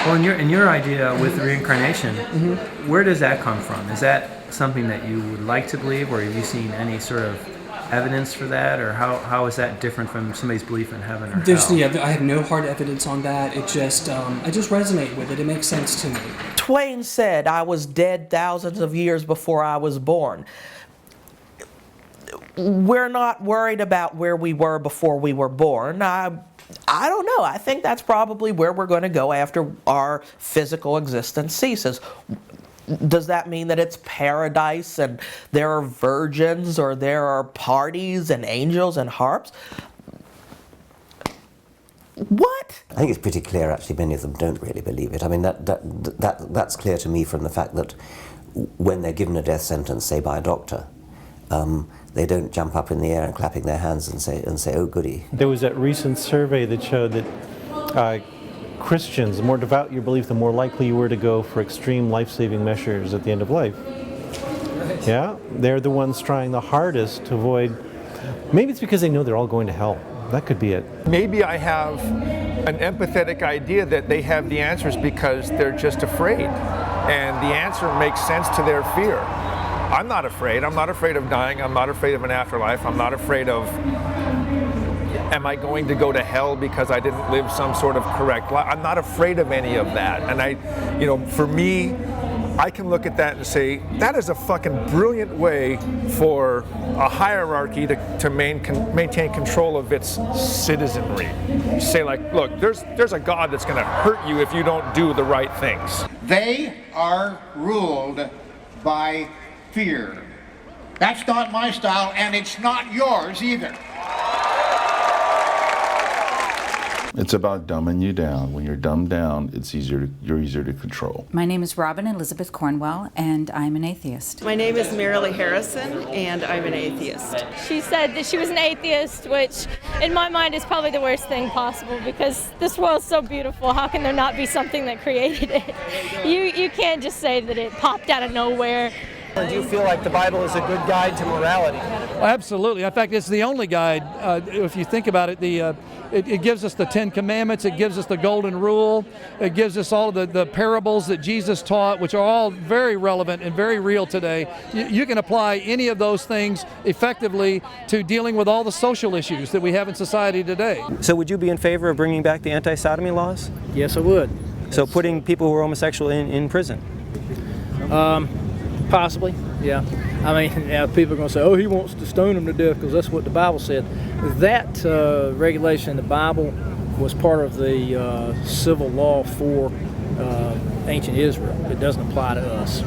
Well, in your idea with reincarnation, where does that come from? Is that something that you would like to believe, or have you seen any sort of evidence for that, or how is that different from somebody's belief in heaven or hell? Yeah, I have no hard evidence on that. It just, I just resonate with it. It makes sense to me. Twain said, "I was dead thousands of years before I was born." We're not worried about where we were before we were born. I don't know. I think that's probably where we're going to go after our physical existence ceases. Does that mean that it's paradise and there are virgins or there are parties and angels and harps? What? I think it's pretty clear, actually, many of them don't really believe it. I mean, that's clear to me from the fact that when they're given a death sentence, say by a doctor, they don't jump up in the air and clapping their hands and say, oh goody. There was that recent survey that showed that Christians, the more devout your belief, the more likely you were to go for extreme life-saving measures at the end of life. Yeah, they're the ones trying the hardest to avoid. Maybe it's because they know they're all going to hell. That could be it. Maybe I have an empathetic idea that they have the answers because they're just afraid, and the answer makes sense to their fear. I'm not afraid. I'm not afraid of dying. I'm not afraid of an afterlife. I'm not afraid of, am I going to go to hell because I didn't live some sort of correct life? I'm not afraid of any of that. And for me, I can look at that and say, that is a fucking brilliant way for a hierarchy to maintain control of its citizenry. Say like, look, there's a God that's going to hurt you if you don't do the right things. They are ruled by fear. That's not my style, and it's not yours either. It's about dumbing you down. When you're dumbed down, you're easier to control. My name is Robin Elizabeth Cornwell, and I'm an atheist. My name is Marilee Harrison, and I'm an atheist. She said that she was an atheist, which in my mind is probably the worst thing possible, because this world's so beautiful. How can there not be something that created it? You can't just say that it popped out of nowhere. Do you feel like the Bible is a good guide to morality? Absolutely. In fact, it's the only guide. If you think about it, it gives us the 10 Commandments. It gives us the Golden Rule. It gives us all of the parables that Jesus taught, which are all very relevant and very real today. You can apply any of those things effectively to dealing with all the social issues that we have in society today. So would you be in favor of bringing back the anti-sodomy laws? Yes, I would. So putting people who are homosexual in prison? Possibly, yeah. I mean, now people are going to say, oh, he wants to stone them to death because that's what the Bible said. That regulation in the Bible was part of the civil law for ancient Israel. It doesn't apply to us.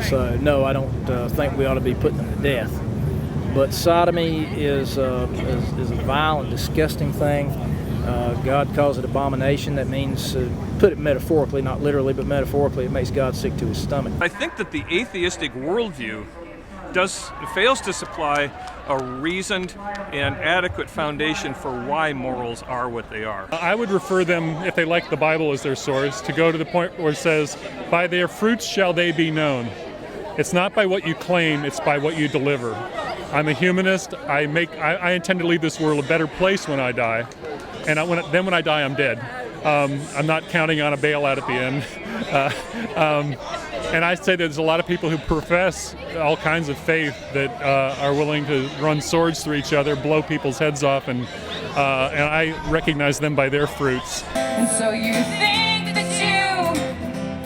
So no, I don't think we ought to be putting them to death. But sodomy is a vile and disgusting thing. God calls it abomination. That means, put it metaphorically, not literally, but metaphorically, it makes God sick to his stomach. I think that the atheistic worldview fails to supply a reasoned and adequate foundation for why morals are what they are. I would refer them, if they like the Bible as their source, to go to the point where it says, "By their fruits shall they be known." It's not by what you claim, it's by what you deliver. I'm a humanist. I intend to leave this world a better place when I die. And when I die, I'm dead. I'm not counting on a bailout at the end. And I say there's a lot of people who profess all kinds of faith that are willing to run swords through each other, blow people's heads off, and I recognize them by their fruits. And so you think that you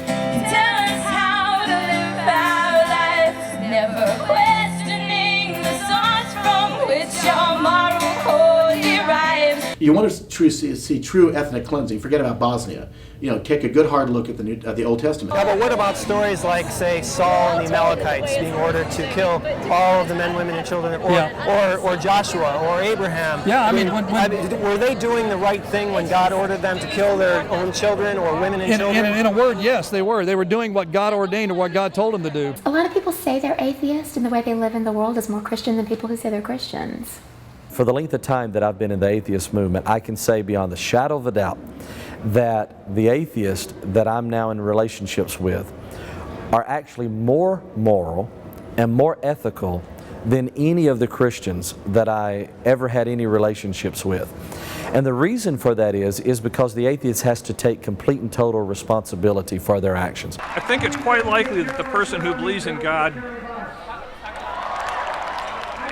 can tell us how to live our lives, never questioning the source from which our moral code derives. You want to see true ethnic cleansing, forget about Bosnia. Take a good hard look at the Old Testament. Yeah, but what about stories like, say, Saul and the Amalekites being ordered to kill all of the men, women, and children, or Joshua, or Abraham? Yeah, were they doing the right thing when God ordered them to kill their own children or women and children? In a word, yes, they were. They were doing what God ordained or what God told them to do. A lot of people say they're atheist, and the way they live in the world is more Christian than people who say they're Christians. For the length of time that I've been in the atheist movement, I can say beyond the shadow of a doubt that the atheists that I'm now in relationships with are actually more moral and more ethical than any of the Christians that I ever had any relationships with. And the reason for that is because the atheist has to take complete and total responsibility for their actions. I think it's quite likely that the person who believes in God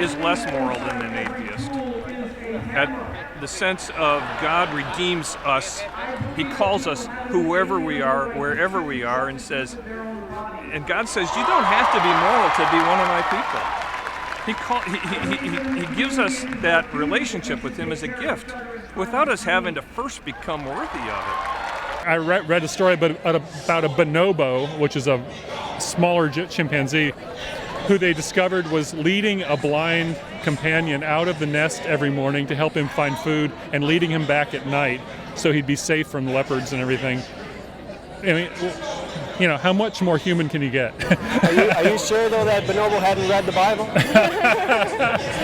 is less moral than an atheist. At the sense of God redeems us, He calls us whoever we are, wherever we are, and says, and God says, you don't have to be moral to be one of my people. He gives us that relationship with Him as a gift, without us having to first become worthy of it. I read a story about a bonobo, which is a smaller chimpanzee, who they discovered was leading a blind companion out of the nest every morning to help him find food and leading him back at night so he'd be safe from leopards and everything. I mean, how much more human can you get? Are you sure, though, that bonobo hadn't read the Bible?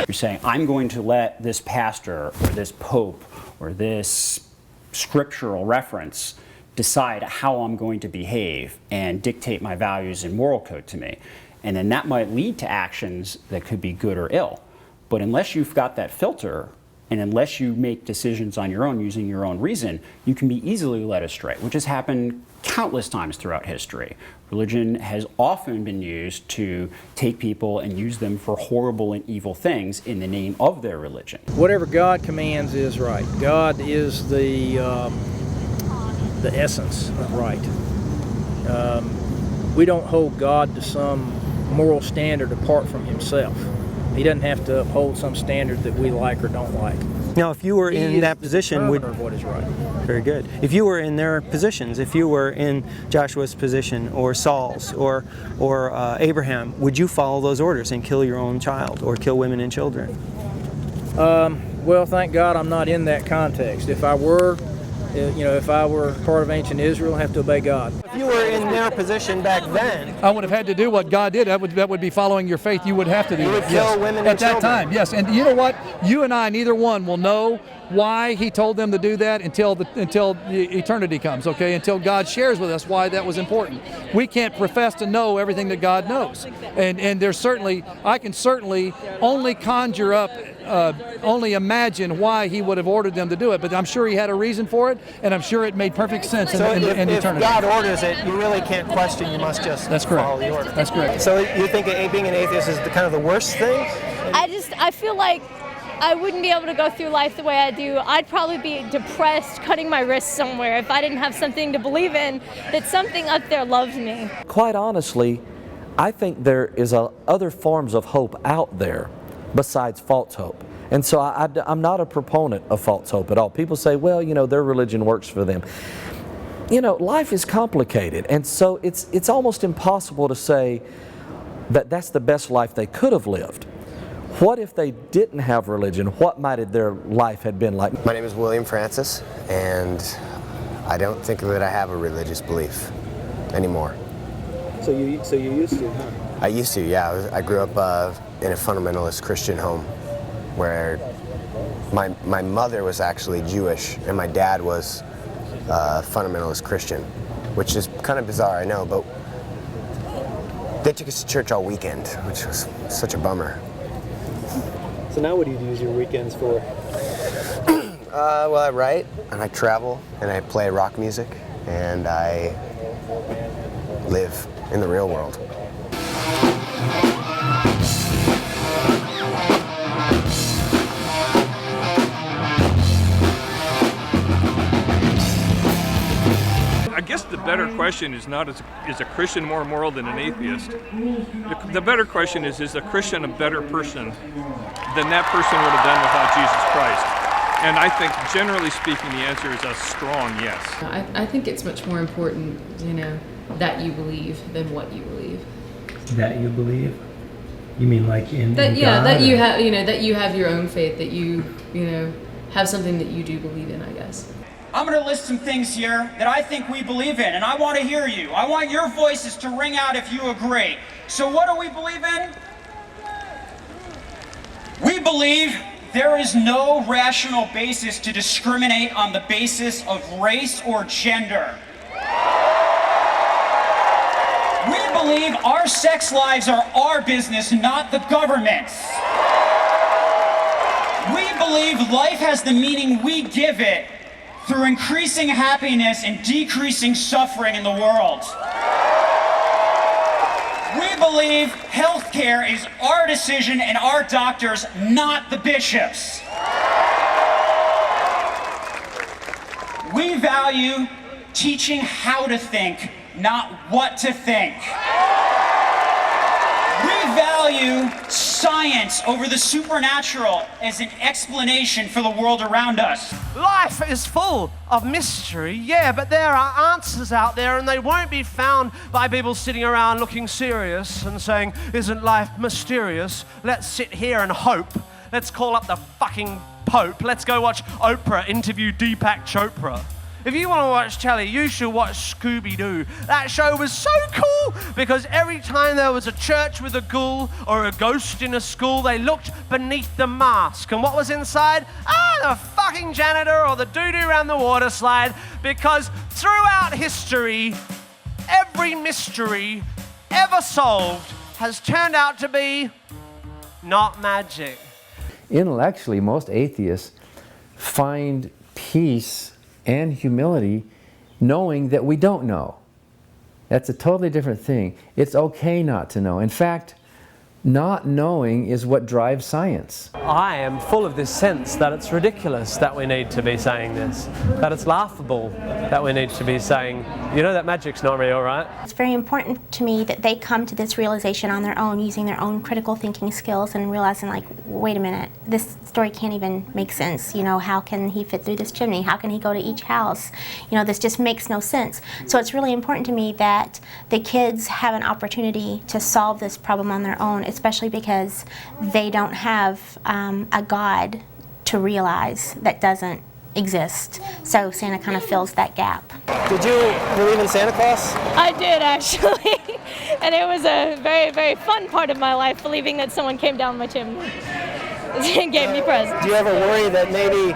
You're saying, I'm going to let this pastor or this pope or this scriptural reference decide how I'm going to behave and dictate my values and moral code to me. And then that might lead to actions that could be good or ill. But unless you've got that filter, and unless you make decisions on your own using your own reason, you can be easily led astray, which has happened countless times throughout history. Religion has often been used to take people and use them for horrible and evil things in the name of their religion. Whatever God commands is right. God is the essence of right. We don't hold God to some moral standard apart from Himself. He doesn't have to uphold some standard that we like or don't like. Now, if you were in that position, of what is right. Very good. If you were in their positions, if you were in Joshua's position, or Saul's, or Abraham, would you follow those orders and kill your own child or kill women and children? Well, thank God I'm not in that context. If I were, if I were part of ancient Israel, I'd have to obey God. If you were in their position back then, I would have had to do what God did. That would be following your faith. You would have to do you would kill women and children. At that time, yes. And you know what? You and I, neither one, will know why He told them to do that until eternity comes, okay? Until God shares with us why that was important. We can't profess to know everything that God knows. And there's certainly, I can certainly only conjure up, only imagine why He would have ordered them to do it, but I'm sure He had a reason for it, and I'm sure it made perfect sense in eternity. If God orders it, you really can't question, you must just follow the order. That's correct. So you think being an atheist is kind of the worst thing? I feel like I wouldn't be able to go through life the way I do. I'd probably be depressed, cutting my wrists somewhere if I didn't have something to believe in, that something up there loves me. Quite honestly, I think there is other forms of hope out there besides false hope. And so I'm not a proponent of false hope at all. People say, well, their religion works for them. Life is complicated, and so it's almost impossible to say, that that's the best life they could have lived. What if they didn't have religion? What might their life have been like? My name is William Francis, and I don't think that I have a religious belief anymore. So you used to, huh? I used to, yeah. I grew up in a fundamentalist Christian home where my mother was actually Jewish and my dad was a fundamentalist Christian, which is kind of bizarre, I know, but they took us to church all weekend, which was such a bummer. So now what do you use your weekends for? Well, I write, and I travel, and I play rock music, and I live in the real world. I guess the better question is not is a Christian more moral than an atheist? The better question is a Christian a better person than that person would have done without Jesus Christ? And I think, generally speaking, the answer is a strong yes. I think it's much more important, that you believe than what you believe. That you believe? You mean like in That God, that you or? have, that you have your own faith, that you have something that you do believe in, I guess. I'm going to list some things here that I think we believe in, and I want to hear you. I want your voices to ring out if you agree. So what do we believe in? We believe there is no rational basis to discriminate on the basis of race or gender. We believe our sex lives are our business, not the government's. We believe life has the meaning we give it through increasing happiness and decreasing suffering in the world. We believe healthcare is our decision and our doctors, not the bishops. We value teaching how to think, not what to think. We value science over the supernatural as an explanation for the world around us. Life is full of mystery, yeah, but there are answers out there and they won't be found by people sitting around looking serious and saying, isn't life mysterious? Let's sit here and hope. Let's call up the fucking Pope. Let's go watch Oprah interview Deepak Chopra. If you want to watch telly, you should watch Scooby-Doo. That show was so cool because every time there was a church with a ghoul or a ghost in a school, they looked beneath the mask. And what was inside? The fucking janitor or the doo-doo around the water slide. Because throughout history, every mystery ever solved has turned out to be not magic. Intellectually, most atheists find peace and humility knowing that we don't know. That's a totally different thing. It's okay not to know. In fact, not knowing is what drives science. I am full of this sense that it's ridiculous that we need to be saying this, that it's laughable that we need to be saying, that magic's not real, right? It's very important to me that they come to this realization on their own, using their own critical thinking skills and realizing, like, wait a minute, this story can't even make sense. How can he fit through this chimney? How can he go to each house? This just makes no sense. So it's really important to me that the kids have an opportunity to solve this problem on their own, especially because they don't have a God to realize that doesn't exist. So Santa kind of fills that gap. Did you believe in Santa Claus? I did, actually. And it was a very, very fun part of my life, believing that someone came down my chimney and gave me presents. Do you ever worry that maybe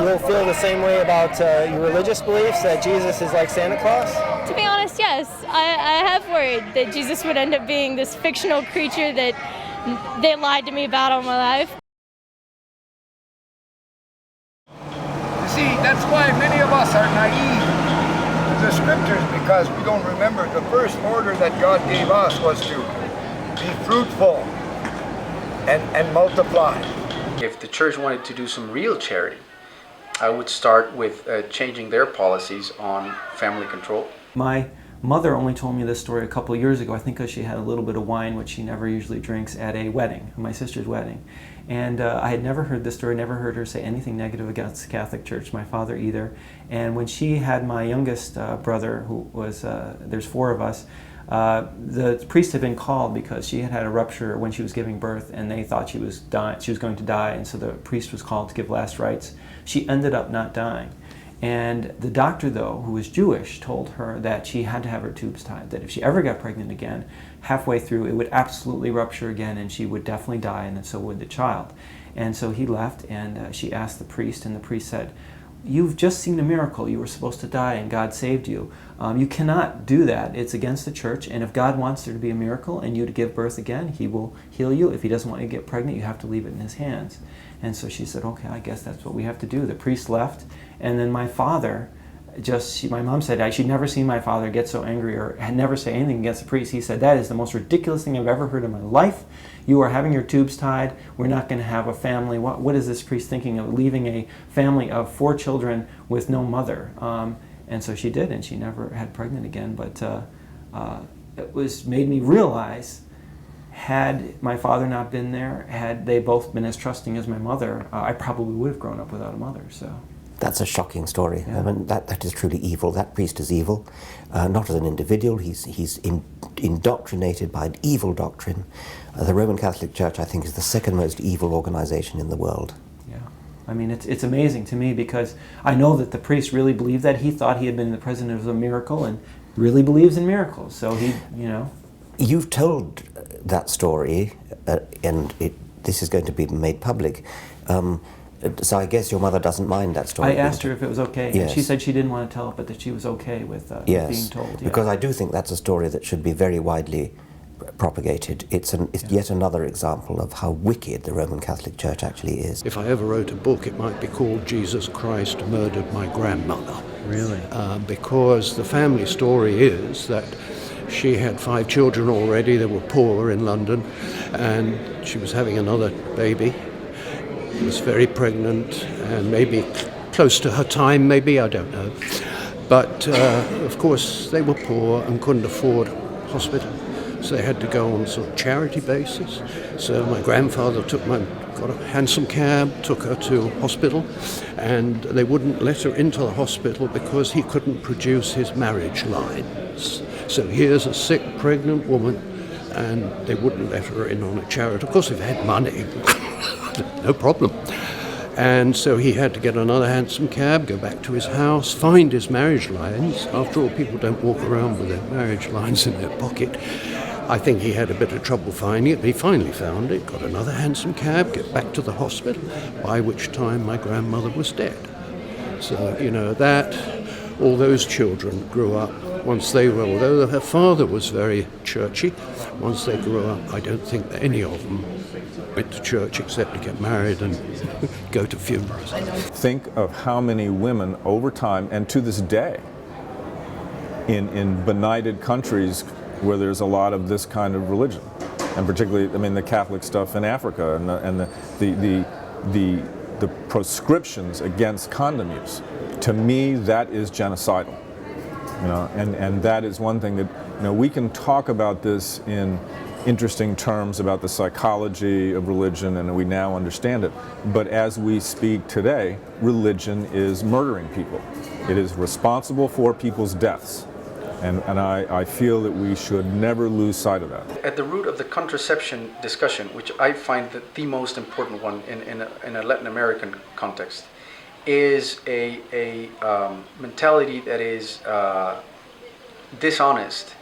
you'll feel the same way about your religious beliefs, that Jesus is like Santa Claus? To be honest, yes. I have worried that Jesus would end up being this fictional creature that they lied to me about all my life. You see, that's why many of us are naive to the scriptures, because we don't remember the first order that God gave us was to be fruitful and multiply. If the church wanted to do some real charity, I would start with changing their policies on family control. My mother only told me this story a couple of years ago, I think because she had a little bit of wine, which she never usually drinks, at a wedding, my sister's wedding. And I had never heard this story, never heard her say anything negative against the Catholic Church, my father either. And when she had my youngest brother, who was, there's 4 of us, The priest had been called because she had had a rupture when she was giving birth, and they thought she was going to die, and so the priest was called to give last rites. She ended up not dying. And the doctor, though, who was Jewish, told her that she had to have her tubes tied, that if she ever got pregnant again, halfway through it would absolutely rupture again and she would definitely die, and then so would the child. And so he left, and she asked the priest, and the priest said, "You've just seen a miracle. You were supposed to die and God saved you. You cannot do that. It's against the church, and if God wants there to be a miracle and you to give birth again, he will heal you. If he doesn't want you to get pregnant, you have to leave it in his hands." And so she said, "Okay, I guess that's what we have to do." The priest left, and then my father, my mom said she'd never seen my father get so angry or had never say anything against the priest. He said, "That is the most ridiculous thing I've ever heard in my life. You are having your tubes tied. We're not going to have a family. What is this priest thinking of, leaving a family of 4 children with no mother?" And so she did, and she never had pregnant again. But it made me realize, had my father not been there, had they both been as trusting as my mother, I probably would have grown up without a mother. So. That's a shocking story. Yeah. I mean, that is truly evil. That priest is evil, not as an individual. He's indoctrinated by an evil doctrine. The Roman Catholic Church, I think, is the second most evil organization in the world. Yeah, I mean, it's amazing to me because I know that the priest really believed that. He thought he had been the president of a miracle and really believes in miracles. So he, You've told that story, and this is going to be made public. So I guess your mother doesn't mind that story. I asked her if it was okay, yes. and she said she didn't want to tell it, but that she was okay with being told. Yeah. Because I do think that's a story that should be very widely propagated. It's yet another example of how wicked the Roman Catholic Church actually is. If I ever wrote a book, it might be called "Jesus Christ Murdered My Grandmother." Really? Because the family story is that she had 5 children already. They were poor in London, and she was having another baby. She was very pregnant and maybe close to her time, maybe, I don't know. But of course they were poor and couldn't afford hospital, so they had to go on sort of charity basis. So my grandfather got a hansom cab, took her to hospital, and they wouldn't let her into the hospital because he couldn't produce his marriage lines. So here's a sick, pregnant woman, and they wouldn't let her in on a charity. Of course, they've had money. No problem. And so he had to get another hansom cab, go back to his house, find his marriage lines. After all, people don't walk around with their marriage lines in their pocket. I think he had a bit of trouble finding it, but he finally found it, got another hansom cab, get back to the hospital, by which time my grandmother was dead. So, all those children grew up once they were, although her father was very churchy, once they grew up, I don't think that any of them went to church except to get married and go to funerals. Think of how many women over time, and to this day, in benighted countries where there's a lot of this kind of religion, and particularly, the Catholic stuff in Africa, and the proscriptions against condom use. To me, that is genocidal. And that is one thing that, we can talk about this in interesting terms about the psychology of religion, and we now understand it. But as we speak today, religion is murdering people. It is responsible for people's deaths. And I feel that we should never lose sight of that. At the root of the contraception discussion, which I find the most important one in a Latin American context, is a mentality that is dishonest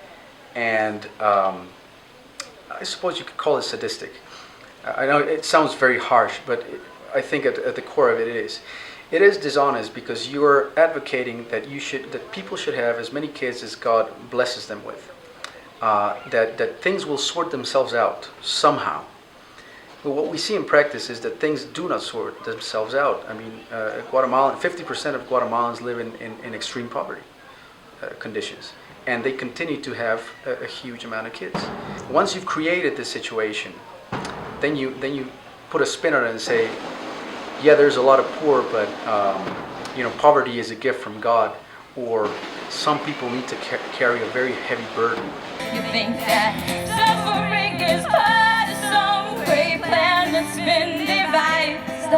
and I suppose you could call it sadistic. I know it sounds very harsh, but I think at the core of it is. It is dishonest because you are advocating that people should have as many kids as God blesses them with. That things will sort themselves out somehow. But what we see in practice is that things do not sort themselves out. 50% of Guatemalans live in extreme poverty conditions, and they continue to have a huge amount of kids. Once you've created this situation, then you put a spin on it and say, yeah, there's a lot of poor, but poverty is a gift from God, or some people need to carry a very heavy burden. You think that suffering is part of some great plan that's been devised.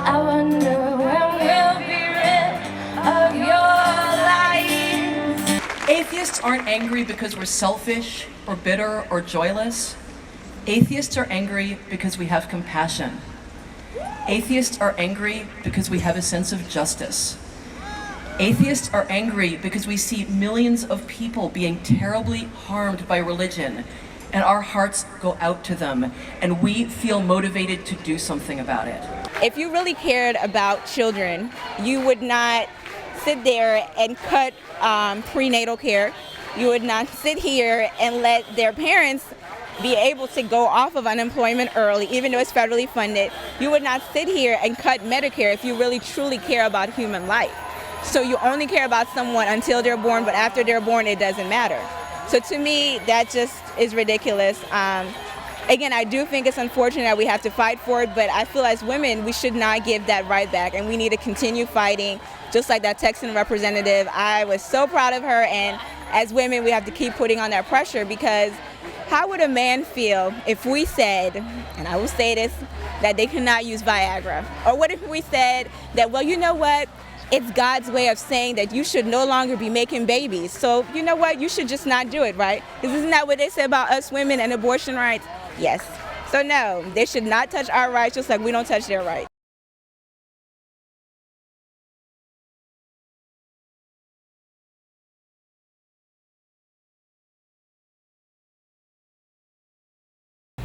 I wonder when we'll be rid of your lies. Atheists aren't angry because we're selfish or bitter or joyless. Atheists are angry because we have compassion. Atheists are angry because we have a sense of justice. Atheists are angry because we see millions of people being terribly harmed by religion, and our hearts go out to them, and we feel motivated to do something about it. If you really cared about children, you would not sit there and cut prenatal care. You would not sit here and let their parents be able to go off of unemployment early, even though it's federally funded. You would not sit here and cut Medicare if you really truly care about human life. So you only care about someone until they're born, but after they're born, it doesn't matter. So to me, that just is ridiculous. Again, I do think it's unfortunate that we have to fight for it, but I feel as women, we should not give that right back, and we need to continue fighting, just like that Texan representative. I was so proud of her, and as women, we have to keep putting on that pressure, because how would a man feel if we said, and I will say this, that they cannot use Viagra? Or what if we said that, well, you know what? It's God's way of saying that you should no longer be making babies. So, you know what? You should just not do it, right? Because isn't that what they say about us women and abortion rights? Yes. So no, they should not touch our rights just like we don't touch their rights.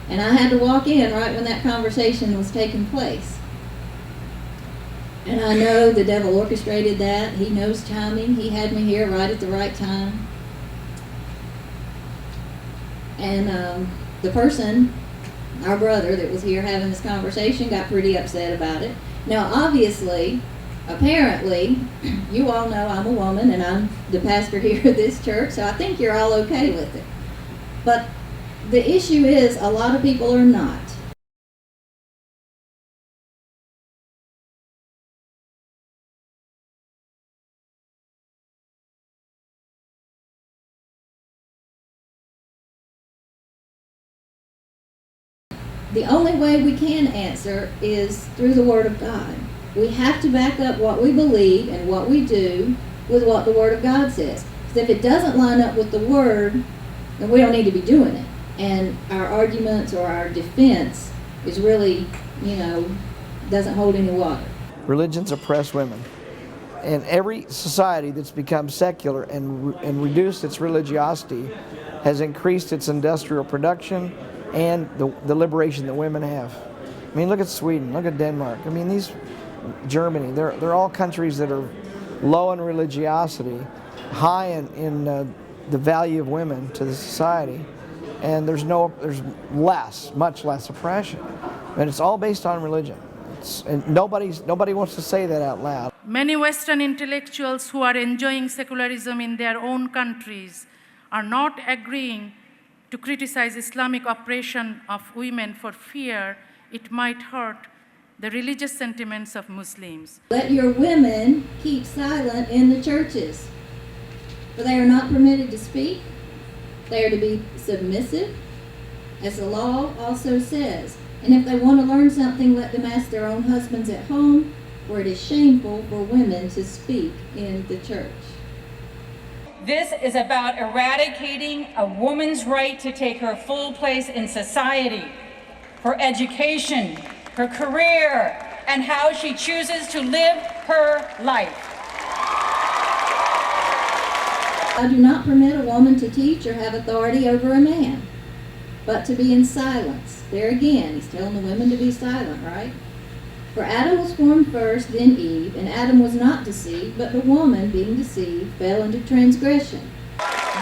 And I had to walk in right when that conversation was taking place. And I know the devil orchestrated that. He knows timing. He had me here right at the right time. And the person, our brother that was here having this conversation, got pretty upset about it. Now, obviously, apparently, you all know I'm a woman and I'm the pastor here at this church, so I think you're all okay with it. But the issue is a lot of people are not. The only way we can answer is through the Word of God. We have to back up what we believe and what we do with what the Word of God says. Because if it doesn't line up with the Word, then we don't need to be doing it. And our arguments or our defense is really, doesn't hold any water. Religions oppress women. And every society that's become secular and reduced its religiosity has increased its industrial production and the liberation that women have. I mean, look at Sweden, look at Denmark. I mean, Germany, they're all countries that are low in religiosity, high in the value of women to the society, and there's much less oppression. And it's all based on religion. And nobody wants to say that out loud. Many Western intellectuals who are enjoying secularism in their own countries are not agreeing to criticize Islamic oppression of women for fear it might hurt the religious sentiments of Muslims. Let your women keep silent in the churches, for they are not permitted to speak. They are to be submissive, as the law also says. And if they want to learn something, let them ask their own husbands at home, for it is shameful for women to speak in the church. This is about eradicating a woman's right to take her full place in society, her education, her career, and how she chooses to live her life. I do not permit a woman to teach or have authority over a man, but to be in silence. There again, he's telling the women to be silent, right? For Adam was formed first, then Eve, and Adam was not deceived, but the woman, being deceived, fell into transgression.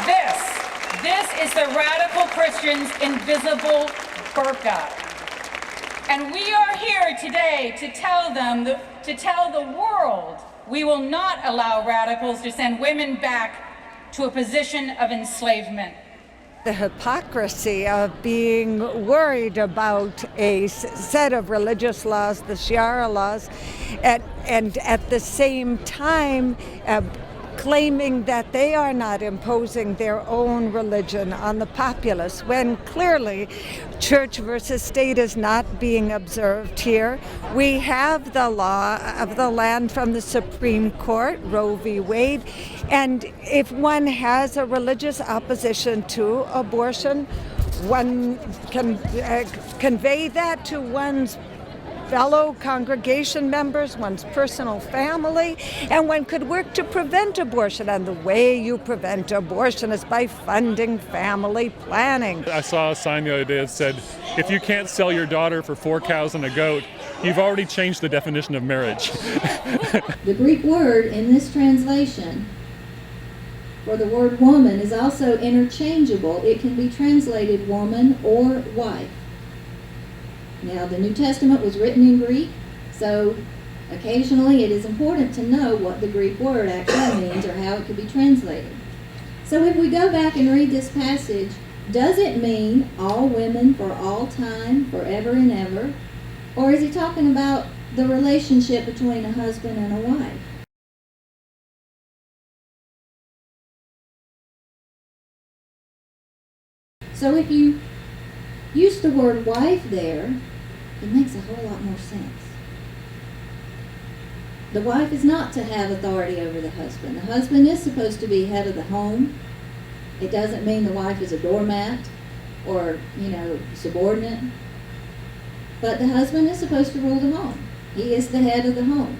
This is the radical Christian's invisible burqa. And we are here today to tell the world, we will not allow radicals to send women back to a position of enslavement. The hypocrisy of being worried about a set of religious laws, the Sharia laws, and at the same time claiming that they are not imposing their own religion on the populace, when clearly church versus state is not being observed here. We have the law of the land from the Supreme Court, Roe v. Wade, and if one has a religious opposition to abortion, one can convey that to one's fellow congregation members, one's personal family, and one could work to prevent abortion. And the way you prevent abortion is by funding family planning. I saw a sign the other day that said, if you can't sell your daughter for 4 cows and a goat, you've already changed the definition of marriage. The Greek word in this translation for the word woman is also interchangeable. It can be translated woman or wife. Now, the New Testament was written in Greek, so occasionally it is important to know what the Greek word actually means or how it could be translated. So if we go back and read this passage, does it mean all women for all time, forever and ever? Or is he talking about the relationship between a husband and a wife? So if you use the word wife there, it makes a whole lot more sense. The wife is not to have authority over the husband. The husband is supposed to be head of the home. It doesn't mean the wife is a doormat or, subordinate. But the husband is supposed to rule the home. He is the head of the home.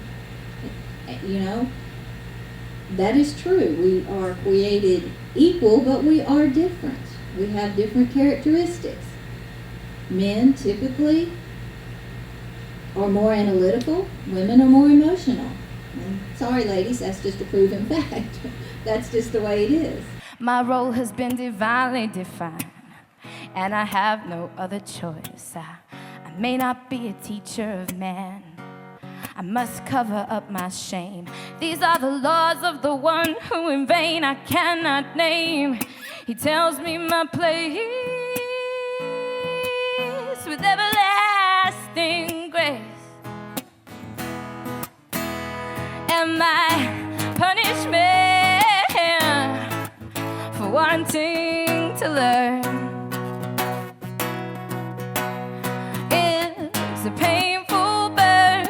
That is true. We are created equal, but we are different. We have different characteristics. Men typically are more analytical, women are more emotional. And sorry ladies, that's just a proven fact. That's just the way it is. My role has been divinely defined, and I have no other choice. I may not be a teacher of man, I must cover up my shame. These are the laws of the one who in vain I cannot name. He tells me my place with everlasting grace, and my punishment for wanting to learn is a painful birth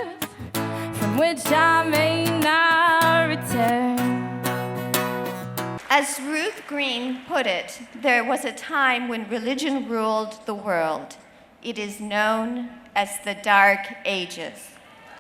from which I may not return. As Ruth Green put it, there was a time when religion ruled the world. It is known as the Dark Ages.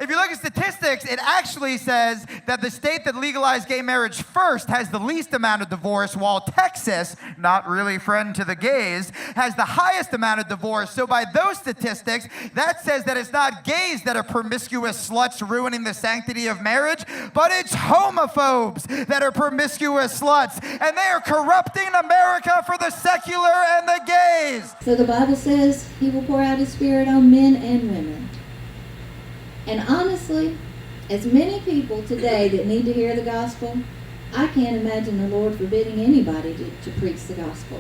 If you look at statistics, it actually says that the state that legalized gay marriage first has the least amount of divorce, while Texas, not really friend to the gays, has the highest amount of divorce. So by those statistics, that says that it's not gays that are promiscuous sluts ruining the sanctity of marriage, but it's homophobes that are promiscuous sluts, and they are corrupting America for the secular and the gays. So the Bible says he will pour out his spirit on men and women. And honestly, as many people today that need to hear the gospel, I can't imagine the Lord forbidding anybody to preach the gospel.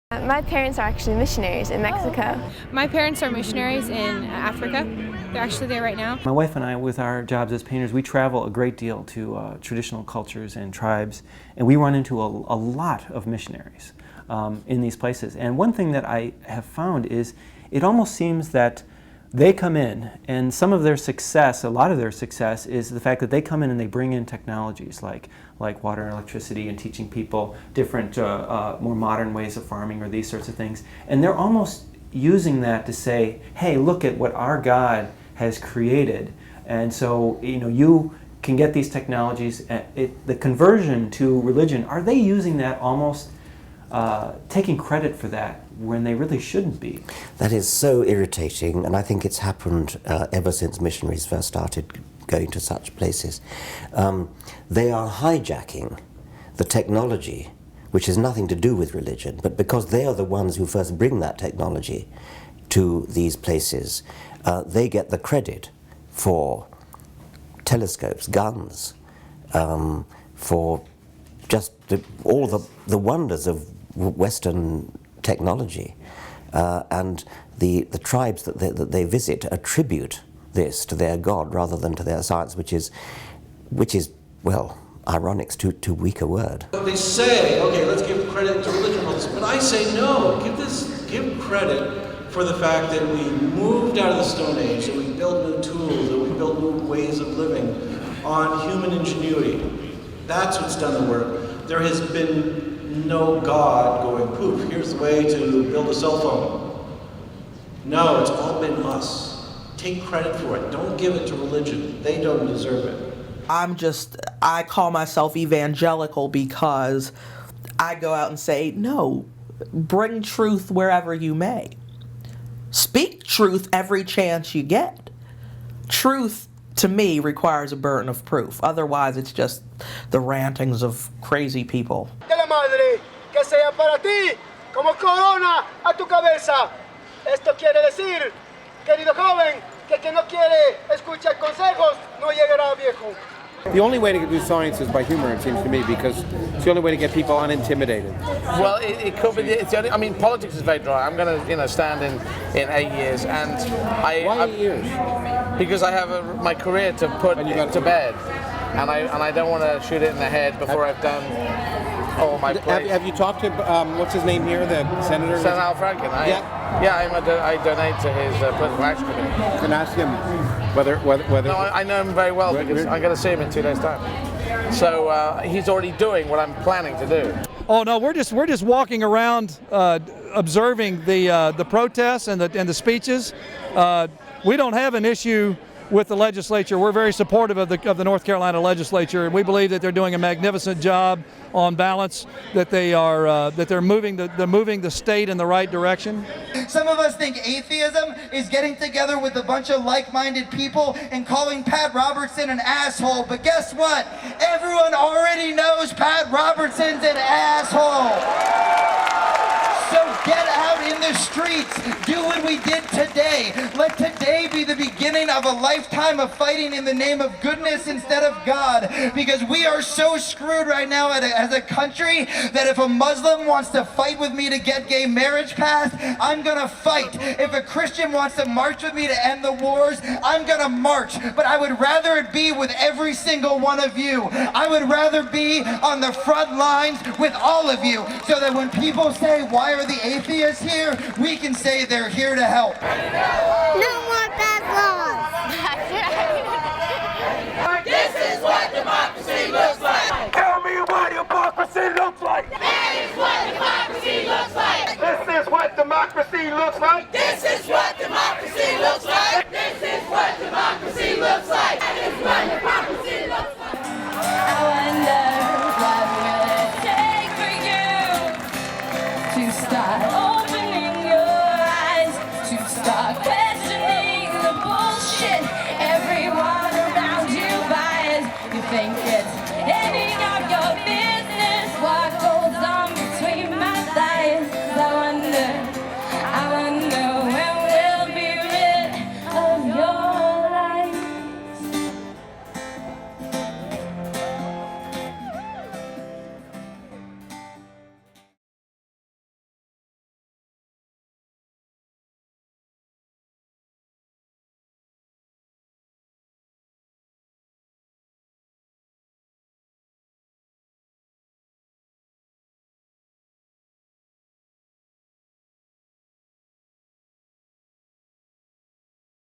My parents are actually missionaries in Mexico. My parents are missionaries in Africa. They're actually there right now. My wife and I, with our jobs as painters, we travel a great deal to traditional cultures and tribes, and we run into a lot of missionaries in these places. And one thing that I have found is it almost seems that they come in, and some of their success, a lot of their success, is the fact that they come in and they bring in technologies like water and electricity and teaching people different, more modern ways of farming or these sorts of things. And they're almost using that to say, hey, look at what our God has created. And so, you can get these technologies. The conversion to religion, are they using that almost taking credit for that when they really shouldn't be? That is so irritating, and I think it's happened ever since missionaries first started going to such places. They are hijacking the technology, which has nothing to do with religion, but because they are the ones who first bring that technology to these places, they get the credit for telescopes, guns, for just all the wonders of Western technology. and the tribes that they visit attribute this to their God rather than to their science, which is well, ironic's too weak a word. They say, okay, let's give credit to religion for this, but I say no. Give credit for the fact that we moved out of the Stone Age, that we built new tools, that we built new ways of living on human ingenuity. That's what's done the work. There has been no God going, poof, here's the way to build a cell phone. No, it's all been us. Take credit for it. Don't give it to religion. They don't deserve it. I call myself evangelical because I go out and say, no, bring truth wherever you may. Speak truth every chance you get. Truth, to me, requires a burden of proof. Otherwise, it's just the rantings of crazy people. De la madre, que sea para ti como corona a tu cabeza. Esto quiere decir, querido joven, que quien no quiere escuchar consejos no llegará viejo. The only way to do science is by humor, it seems to me, because it's the only way to get people unintimidated. Well, it could be. It's the only, I mean, politics is very dry. I'm going to stand in 8 years, and Why 8 years? Because I have my career to put to bed, and I don't want to shoot it in the head before I've done all my plays. Have you talked to what's his name here, the senator? Senator Al Franken. I donate to his political action committee. You can ask him whether. No, I know him very well because I'm going to see him in 2 days' time. So he's already doing what I'm planning to do. Oh no, we're just walking around observing the protests and the speeches. We don't have an issue with the legislature. We're very supportive of the North Carolina legislature, and we believe that they're doing a magnificent job on balance. That they're moving the state in the right direction. Some of us think atheism is getting together with a bunch of like-minded people and calling Pat Robertson an asshole. But guess what? Everyone already knows Pat Robertson's an asshole. So get out in the streets. Do what we did today. Let today be the beginning of a lifetime of fighting in the name of goodness instead of God. Because we are so screwed right now as a country that if a Muslim wants to fight with me to get gay marriage passed, I'm gonna fight. If a Christian wants to march with me to end the wars, I'm gonna march. But I would rather it be with every single one of you. I would rather be on the front lines with all of you, so that when people say, why are the atheists here, we can say they're here to help. No more bad laws. This is what democracy looks like. Tell me what democracy looks like. That is what democracy looks like. This is what democracy looks like. This is what democracy looks like. This